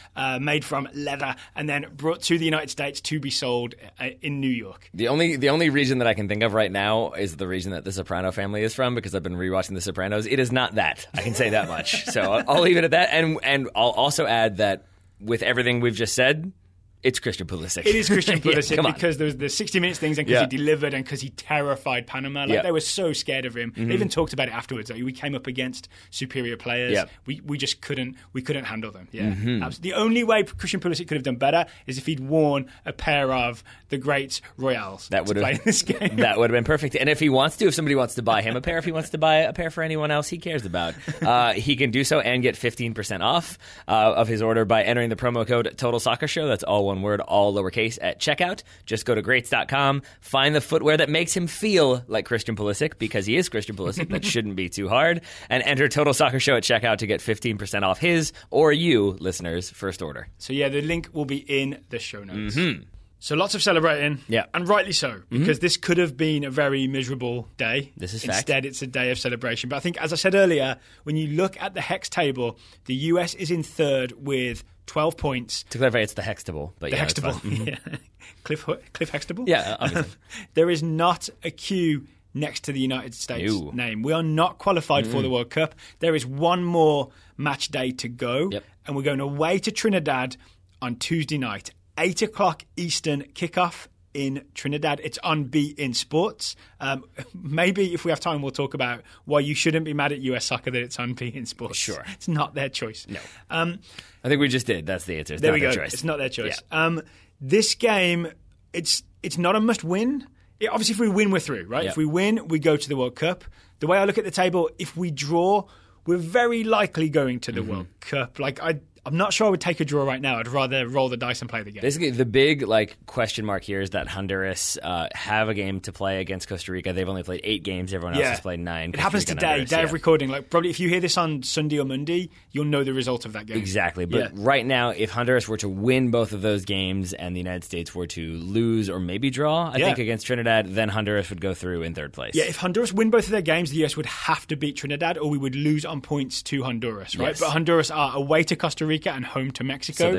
made from leather, and then brought to the United States to be sold in New York. The only region that I can think of right now is the region that the Soprano family is from, because I've been rewatching The Sopranos. It is not that. I can say that much. So I'll leave it at that. And I'll also add that with everything we've just said, it's Christian Pulisic. It is Christian Pulisic because there was the 60 Minutes things and because he delivered and because he terrified Panama. They were so scared of him. They even talked about it afterwards. Like, we came up against superior players. We just couldn't handle them. The only way Christian Pulisic could have done better is if he'd worn a pair of the great Royals to play in this game. That would have been perfect. And if somebody wants to buy him a pair, if he wants to buy a pair for anyone else he cares about, he can do so and get 15% off of his order by entering the promo code Total Soccer Show. That's all one word, all lowercase, at checkout. Just go to greats.com, find the footwear that makes him feel like Christian Pulisic, because he is Christian Pulisic. That shouldn't be too hard. And enter Total Soccer Show at checkout to get 15% off his or you, listeners' first order. So the link will be in the show notes. So lots of celebrating, and rightly so, because this could have been a very miserable day. This is fact. Instead, it's a day of celebration. But I think, as I said earlier, when you look at the hex table, the US is in third with 12 points. To clarify, it's the Hextable. But the Hextable. Cliff Hextable? Yeah, obviously. There is not a Q next to the United States name. We are not qualified for the World Cup. There is one more match day to go, and we're going away to Trinidad on Tuesday night. 8 o'clock Eastern kickoff in Trinidad. It's on beIN Sports. Maybe if we have time, we'll talk about why you shouldn't be mad at US Soccer that it's on beIN Sports. Sure. It's not their choice. No. I think we just did. That's the answer. It's there not we their go. choice. It's not their choice. Yeah. This game, it's not a must-win. Obviously, if we win, we're through, right? If we win, we go to the World Cup. The way I look at the table, if we draw, we're very likely going to the World Cup. I'm not sure I would take a draw right now. I'd rather roll the dice and play the game. Basically, the big question mark here is that Honduras have a game to play against Costa Rica. They've only played 8 games. Everyone else has played 9. It happens today, day of recording. Probably if you hear this on Sunday or Monday, you'll know the result of that game. Exactly. But right now, if Honduras were to win both of those games and the United States were to lose or maybe draw, I think, against Trinidad, then Honduras would go through in third place. Yeah, if Honduras win both of their games, the US would have to beat Trinidad or we would lose on points to Honduras, right? Yes. But Honduras are away to Costa Rica and home to Mexico. So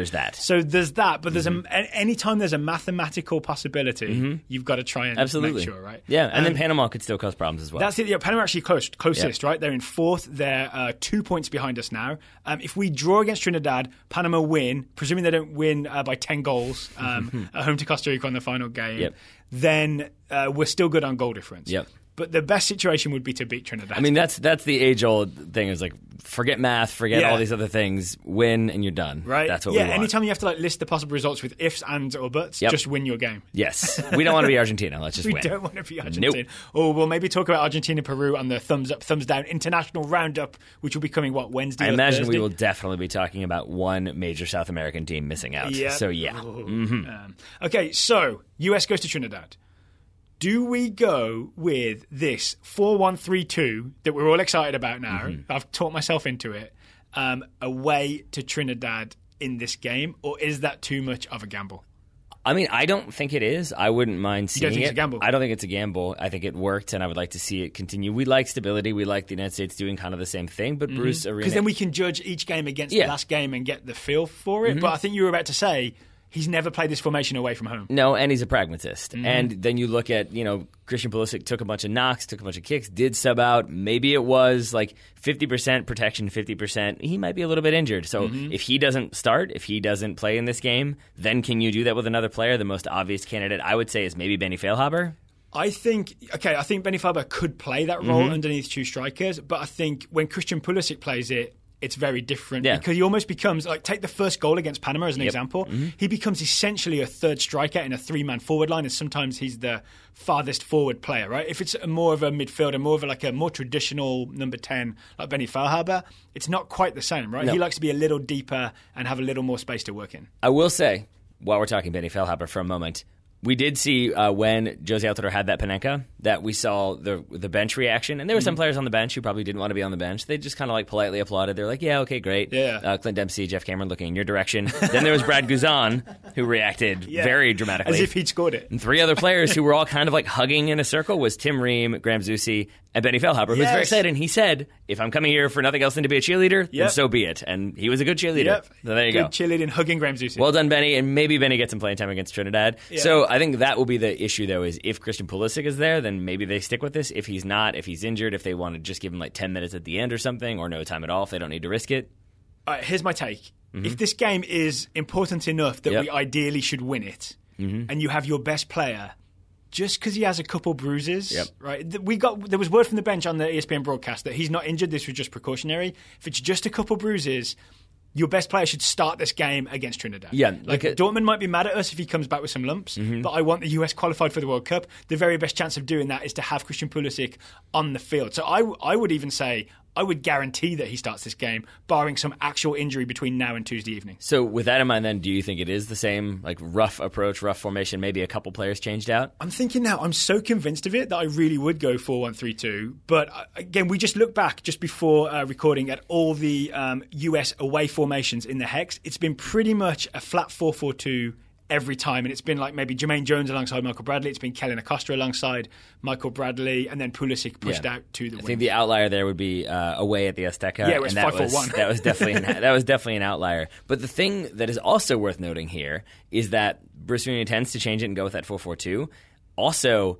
there's that. But there's anytime there's a mathematical possibility, you've got to try and make sure, right? Yeah, and then Panama could still cause problems as well. That's it. Yeah, Panama are actually closest, right? They're in fourth. They're 2 points behind us now. If we draw against Trinidad, Panama win, presuming they don't win by 10 goals at home to Costa Rica on the final game, then we're still good on goal difference. Yep. But the best situation would be to beat Trinidad. I mean, that's the age-old thing. Is forget math, forget all these other things, win, and you're done. Right? That's what we want. Yeah, anytime you have to list the possible results with ifs, ands, or buts, just win your game. Yes. We don't want to be Argentina. Let's just win. We don't want to be Argentina. Nope. Or we'll maybe talk about Argentina, Peru on the thumbs up, thumbs down international roundup, which will be coming, Wednesday or Thursday? I imagine we will definitely be talking about one major South American team missing out. Yep. So, yeah. Okay, so US goes to Trinidad. Do we go with this 4-1-3-2 that we're all excited about now? I've talked myself into it. Away to Trinidad in this game, or is that too much of a gamble? I mean, I don't think it is. I wouldn't mind seeing it. You don't think it's a gamble? I don't think it's a gamble. I think it worked, and I would like to see it continue. We like stability. We like the United States doing kind of the same thing, but Bruce Arena... Because then we can judge each game against the last game and get the feel for it. But I think you were about to say... He's never played this formation away from home. No, and he's a pragmatist. And then you look at, Christian Pulisic took a bunch of knocks, took a bunch of kicks, did sub out. Maybe it was 50% protection, 50%. He might be a little bit injured. So if he doesn't start, if he doesn't play in this game, then can you do that with another player? The most obvious candidate, I would say, is maybe Benny Feilhaber. I think Benny Feilhaber could play that role underneath 2 strikers. But I think when Christian Pulisic plays it, it's very different because he almost becomes, take the first goal against Panama as an example. He becomes essentially a third striker in a 3-man forward line, and sometimes he's the farthest forward player, right? If it's more of a midfielder, more of a more traditional number 10 like Benny Feilhaber, it's not quite the same, right? No. He likes to be a little deeper and have a little more space to work in. I will say, while we're talking Benny Feilhaber for a moment, we did see when Jozy Altidore had that Panenka that we saw the bench reaction, and there were some players on the bench who probably didn't want to be on the bench. They just kind of like politely applauded. They're like, "Yeah, okay, great." Yeah. Clint Dempsey, Jeff Cameron looking in your direction. Then there was Brad Guzan, who reacted very dramatically, as if he'd scored it. And 3 other players who were all kind of like hugging in a circle was Tim Ream, Graham Zusi, and Benny Feilhaber, who was very excited. And he said, "If I'm coming here for nothing else than to be a cheerleader, then so be it." And he was a good cheerleader. Yep. So there you go. Good cheerleading, hugging Graham Zusi. Well done, Benny. And maybe Benny gets some playing time against Trinidad. Yeah. So I think that will be the issue, though, is if Christian Pulisic is there, then maybe they stick with this. If he's not, if he's injured, if they want to just give him like 10 minutes at the end or something, or no time at all, if they don't need to risk it. All right, here's my take. If this game is important enough that we ideally should win it, and you have your best player, just because he has a couple bruises, right? There was word from the bench on the ESPN broadcast that he's not injured. This was just precautionary. If it's just a couple bruises, your best player should start this game against Trinidad. Yeah, Dortmund might be mad at us if he comes back with some lumps, but I want the US qualified for the World Cup. The very best chance of doing that is to have Christian Pulisic on the field. So I would even say I would guarantee that he starts this game, barring some actual injury between now and Tuesday evening. So with that in mind, then, do you think it is the same like rough approach, rough formation, maybe a couple players changed out? I'm thinking now, I'm so convinced of it that I really would go 4-1-3-2. But again, we just looked back just before recording at all the US away formations in the Hex. It's been pretty much a flat 4-4-2 every time, and it's been like maybe Jermaine Jones alongside Michael Bradley, it's been Kellen Acosta alongside Michael Bradley, and then Pulisic pushed out to the wing. I think the outlier there would be away at the Azteca. Yeah, it was 5-4-1. That was definitely an outlier. But the thing that is also worth noting here is that Bruce Arena tends to change it and go with that 4-4-2. Also,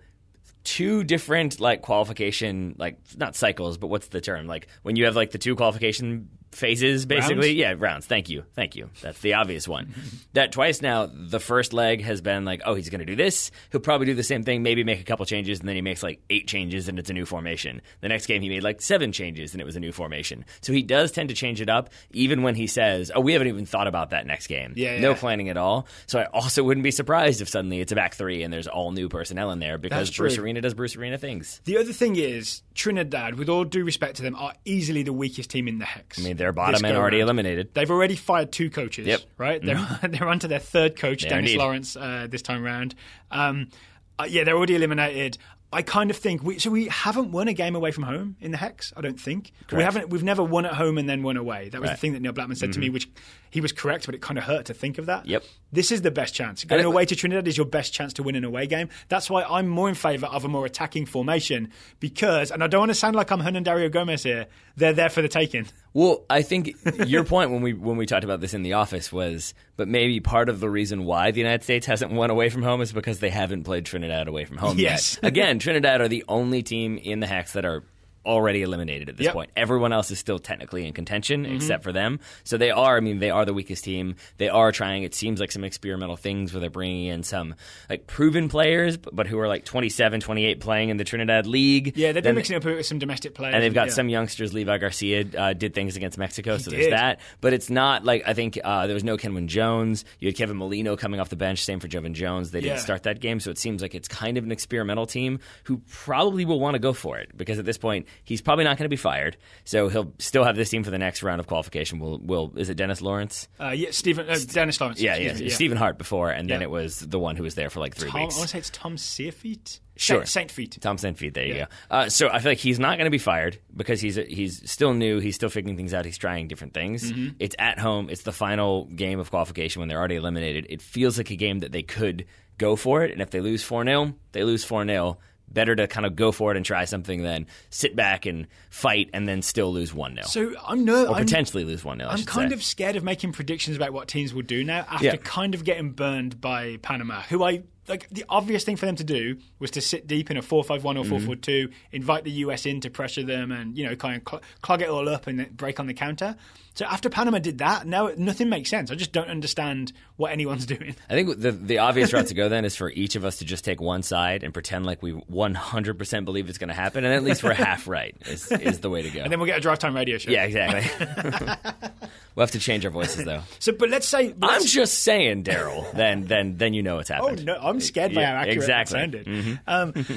2 different like qualification, like not cycles, but what's the term? Like when you have like the 2 qualification phases, basically. Rounds. Thank you. That's the obvious one. That twice now, the first leg has been like, oh, he's going to do this. He'll probably do the same thing, maybe make a couple changes, and then he makes like 8 changes, and it's a new formation. The next game, he made like 7 changes, and it was a new formation. So he does tend to change it up, even when he says, oh, we haven't even thought about that next game. No planning at all. So I also wouldn't be surprised if suddenly it's a back 3 and there's all new personnel in there, because Bruce Arena does Bruce Arena things. The other thing is, Trinidad, with all due respect to them, are easily the weakest team in the Hex. I mean, they're bottom and already eliminated. They've already fired 2 coaches, right? They're on to their 3rd coach, Dennis Lawrence, this time round. They're already eliminated. I kind of think we haven't won a game away from home in the Hex. I don't think we've never won at home and then won away. That was the thing that Neil Blackman said to me, which he was correct, but it kind of hurt to think of that. This is the best chance. Going away to Trinidad is your best chance to win an away game. That's why I'm more in favour of a more attacking formation because, and I don't want to sound like I'm Hernandario Gomez here, they're there for the taking. Well, I think your point when we talked about this in the office was, but maybe part of the reason why the United States hasn't won away from home is because they haven't played Trinidad away from home yet. Again, Trinidad are the only team in the Hex that are already eliminated at this point. Everyone else is still technically in contention except for them. So they are the weakest team. They are trying, it seems like, some experimental things where they're bringing in some like proven players, but who are like 27, 28 playing in the Trinidad League. Yeah, they've been mixing up with some domestic players. And they've got some youngsters. Levi Garcia did things against Mexico, there's that. But it's not like, I think there was no Kenwin Jones. You had Kevin Molino coming off the bench, same for Jovan Jones. They didn't start that game, so it seems like it's kind of an experimental team who probably will want to go for it because at this point, he's probably not going to be fired, so he'll still have this team for the next round of qualification. Is it Dennis Lawrence? Dennis Lawrence. Stephen Hart before, and then it was the one who was there for like 3 weeks. I want to say it's Tom Saintfiet. Saintfiet. Tom Saintfiet, there you go. So I feel like he's not going to be fired because he's still new, he's still figuring things out, he's trying different things. It's at home, it's the final game of qualification when they're already eliminated. It feels like a game that they could go for it, and if they lose 4-0, they lose 4-0. Better to kind of go for it and try something than sit back and fight and then still lose 1-0. So potentially lose 1-0. I'm kind of scared of making predictions about what teams will do now after kind of getting burned by Panama, who the obvious thing for them to do was to sit deep in a 4-5-1 or 4-4-2, invite the US in to pressure them and, kind of clog it all up and then break on the counter. So after Panama did that, now nothing makes sense. I just don't understand what anyone's doing. I think the obvious route to go then is for each of us to just take one side and pretend like we 100% believe it's going to happen, and at least we're half right is the way to go. And then we'll get a drive time radio show. Yeah, exactly. We'll have to change our voices, though. But let's say... I'm just saying, Daryl, then you know it's happened. Oh, no, I'm scared by how accurate that sounded.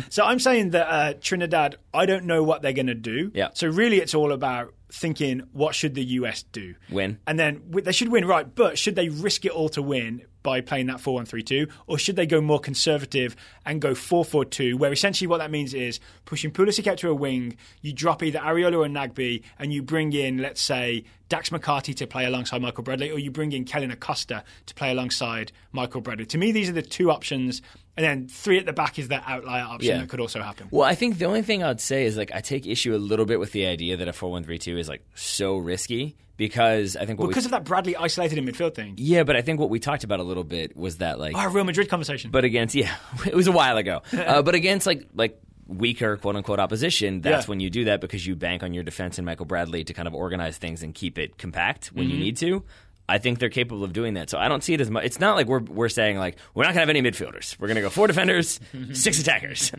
So I'm saying that Trinidad, I don't know what they're going to do. Yeah. So really it's all about thinking, what should the US do? Win. And then they should win, right, but should they risk it all to win by playing that 4-1-3-2, or should they go more conservative and go 4-4-2, where essentially what that means is pushing Pulisic out to a wing, you drop either Areola or Nagbe, and you bring in, let's say, Dax McCarty to play alongside Michael Bradley, or you bring in Kellyn Acosta to play alongside Michael Bradley. To me, these are the two options. And then 3 at the back is that outlier option that could also happen. Well, I think the only thing I would say is I take issue a little bit with the idea that a 4-1-3-2 is so risky because I think because of that Bradley isolated in midfield thing. Yeah, but I think what we talked about a little bit was that our Real Madrid conversation. But against it was a while ago. But against weaker quote unquote opposition, that's when you do that because you bank on your defense and Michael Bradley to kind of organize things and keep it compact when you need to. I think they're capable of doing that. So I don't see it as much. It's not like we're saying we're not going to have any midfielders. We're going to go 4 defenders, 6 attackers.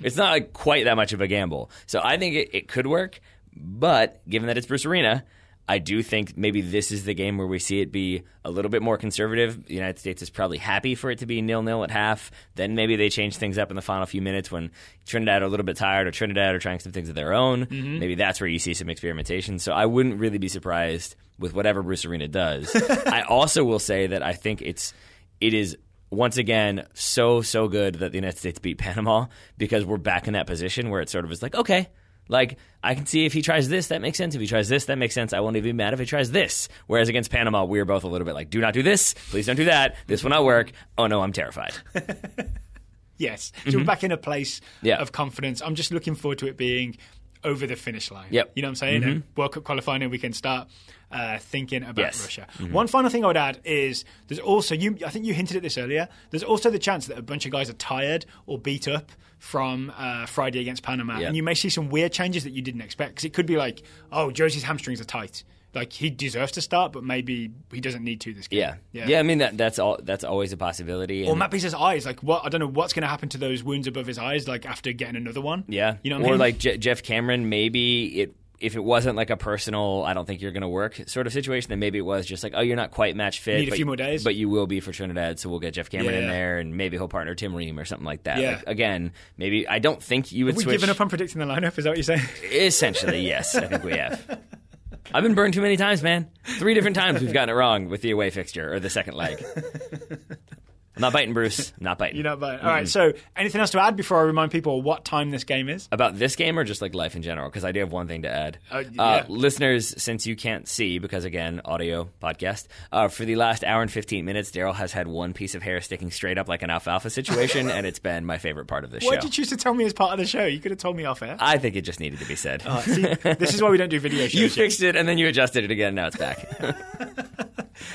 It's not quite that much of a gamble. So I think it could work. But given that it's Bruce Arena, I do think maybe this is the game where we see it be a little bit more conservative. The United States is probably happy for it to be 0-0 at half. Then maybe they change things up in the final few minutes when Trinidad are a little bit tired or Trinidad are trying some things of their own. Maybe that's where you see some experimentation. So I wouldn't really be surprised with whatever Bruce Arena does. I also will say that I think it is once again so good that the United States beat Panama because we're back in that position where it sort of is okay. I can see if he tries this, that makes sense. If he tries this, that makes sense. I won't even be mad if he tries this. Whereas against Panama, we were both a little bit do not do this. Please don't do that. This will not work. Oh, no, I'm terrified. Yes. So we're back in a place of confidence. I'm just looking forward to it being over the finish line. Yep. You know what I'm saying? And World Cup qualifying, and we can start thinking about Russia. One final thing I would add is there's also, I think you hinted at this earlier, there's also the chance that a bunch of guys are tired or beat up from Friday against Panama. And you may see some weird changes that you didn't expect. Because it could be Jozy's hamstrings are tight. He deserves to start, but maybe he doesn't need to this game. Yeah. I mean that's always a possibility. Or Matt Peace's eyes. I don't know what's going to happen to those wounds above his eyes. After getting another one. Yeah. You know what I mean? Jeff Cameron. Maybe if it wasn't a personal, I don't think you're going to work sort of situation, then maybe it was just you're not quite match fit. Need a few more days, but you will be for Trinidad. So we'll get Jeff Cameron in there, and maybe he'll partner Tim Ream or something like that. Yeah. Again, maybe I don't think you would. Have we given up on predicting the lineup? Is that what you're saying? Essentially, yes. I think we have. I've been burned too many times, man. 3 different times we've gotten it wrong with the away fixture or the second leg. I'm not biting, Bruce. I'm not biting. You're not biting. All right, so anything else to add before I remind people what time this game is? About this game or just life in general? Because I do have one thing to add. Listeners, since you can't see, because again, audio podcast, for the last hour and 15 minutes, Daryl has had one piece of hair sticking straight up like an alfalfa situation, and it's been my favorite part of the show. Why did you choose to tell me as part of the show? You could have told me off air. I think it just needed to be said. See, this is why we don't do video shows. You fixed it, and then you adjusted it again, and now it's back.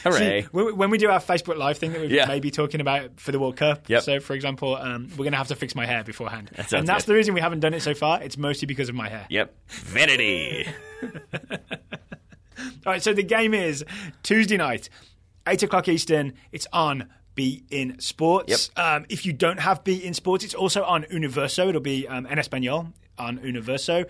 Hooray. See, when we do our Facebook Live thing that we may be talking about for the World Cup, so for example, we're going to have to fix my hair beforehand. And that's the reason we haven't done it so far. It's mostly because of my hair. Yep. Vanity. All right, so the game is Tuesday night, 8 o'clock Eastern. It's on beIN Sports. Yep. If you don't have beIN Sports, it's also on Universo. It'll be en Español on Universo.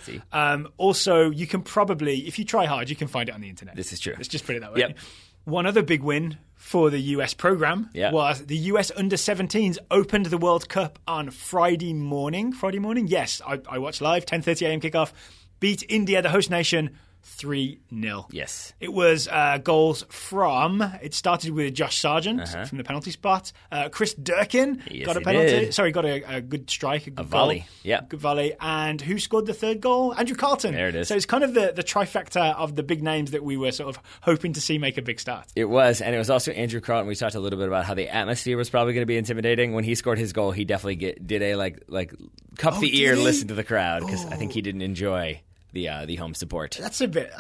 Also, you can probably, if you try hard, you can find it on the internet. This is true. Let's just put it that way. Yep. One other big win for the US program was the US Under-17s opened the World Cup on Friday morning. Yes, I watched live, 10:30 a.m. kickoff. Beat India, the host nation, 3-0. Yes. It was goals from, it started with Josh Sargent from the penalty spot. Chris Durkin got a penalty. Did. Sorry, got a good strike, a good volley. goal. Yeah. Good volley. And who scored the third goal? Andrew Carlton. There it is. So it's kind of the trifecta of the big names that we were sort of hoping to see make a big start. It was, and it was also Andrew Carlton. We talked a little bit about how the atmosphere was probably going to be intimidating. When he scored his goal, he definitely did a cup the ear, listen to the crowd, because I think he didn't enjoy the home support. That's a bit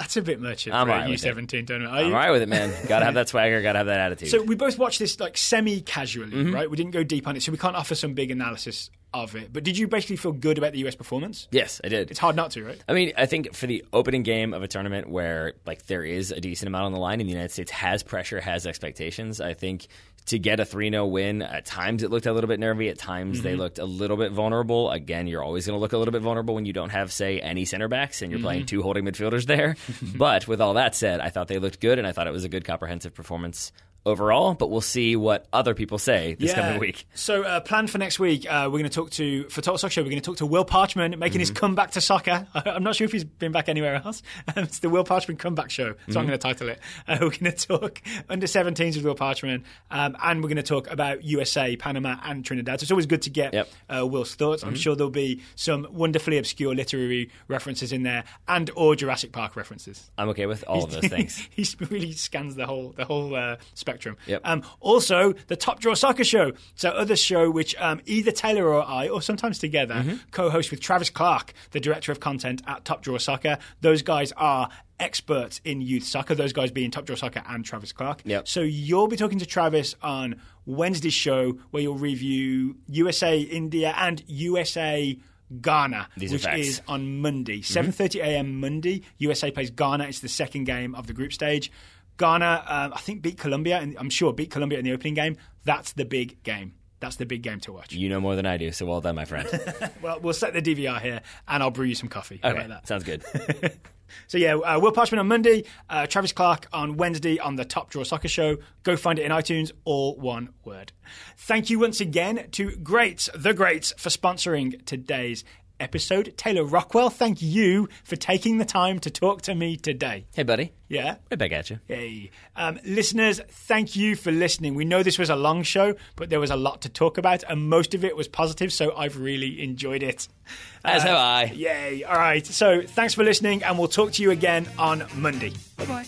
much for a U17 tournament. I'm all right with it, man. Got to have that swagger, got to have that attitude. So we both watched this semi-casually, right? We didn't go deep on it, so we can't offer some big analysis of it. But did you basically feel good about the US performance? Yes, I did. It's hard not to, right? I mean, I think for the opening game of a tournament where there is a decent amount on the line and the United States has pressure, has expectations, I think to get a 3-0 win, at times it looked a little bit nervy. At times they looked a little bit vulnerable. Again, you're always going to look a little bit vulnerable when you don't have, say, any center backs and you're playing 2 holding midfielders there. But with all that said, I thought they looked good, and I thought it was a good comprehensive performance overall, but we'll see what other people say this coming week. So plan for next week, we're going to talk for Total Soccer Show, we're going to talk to Will Parchment making his comeback to soccer. I'm not sure if he's been back anywhere else. It's the Will Parchment Comeback Show. That's what I'm going to title it. We're going to talk under 17s with Will Parchment, and we're going to talk about USA, Panama and Trinidad. So it's always good to get Will's thoughts. I'm sure there'll be some wonderfully obscure literary references in there and or Jurassic Park references. I'm okay with all of those things. He really scans the whole spectrum. Yep. Also, the Top Draw Soccer Show. So other show which either Taylor or I, or sometimes together, co-host with Travis Clark, the director of content at Top Draw Soccer. Those guys are experts in youth soccer, those guys being Top Draw Soccer and Travis Clark. Yep. So you'll be talking to Travis on Wednesday's show where you'll review USA, India and USA Ghana, which is on Monday, 7:30 a.m. Monday. USA plays Ghana. It's the second game of the group stage. Ghana, I think, beat Colombia, and I'm sure beat Colombia in the opening game. That's the big game. That's the big game to watch. You know more than I do, so well done, my friend. Well, we'll set the DVR here, and I'll brew you some coffee. Okay, How about that? Sounds good. So yeah, Will Parchment on Monday, Travis Clark on Wednesday on the Top Draw Soccer Show. Go find it in iTunes, all one word. Thank you once again to the Greats, for sponsoring today's episode. Taylor Rockwell, thank you for taking the time to talk to me today. Hey, buddy. Yeah? Right back at you. Hey. Listeners, thank you for listening. We know this was a long show, but there was a lot to talk about, and most of it was positive, so I've really enjoyed it. As have I. Yay. All right. So thanks for listening, and we'll talk to you again on Monday. Bye-bye.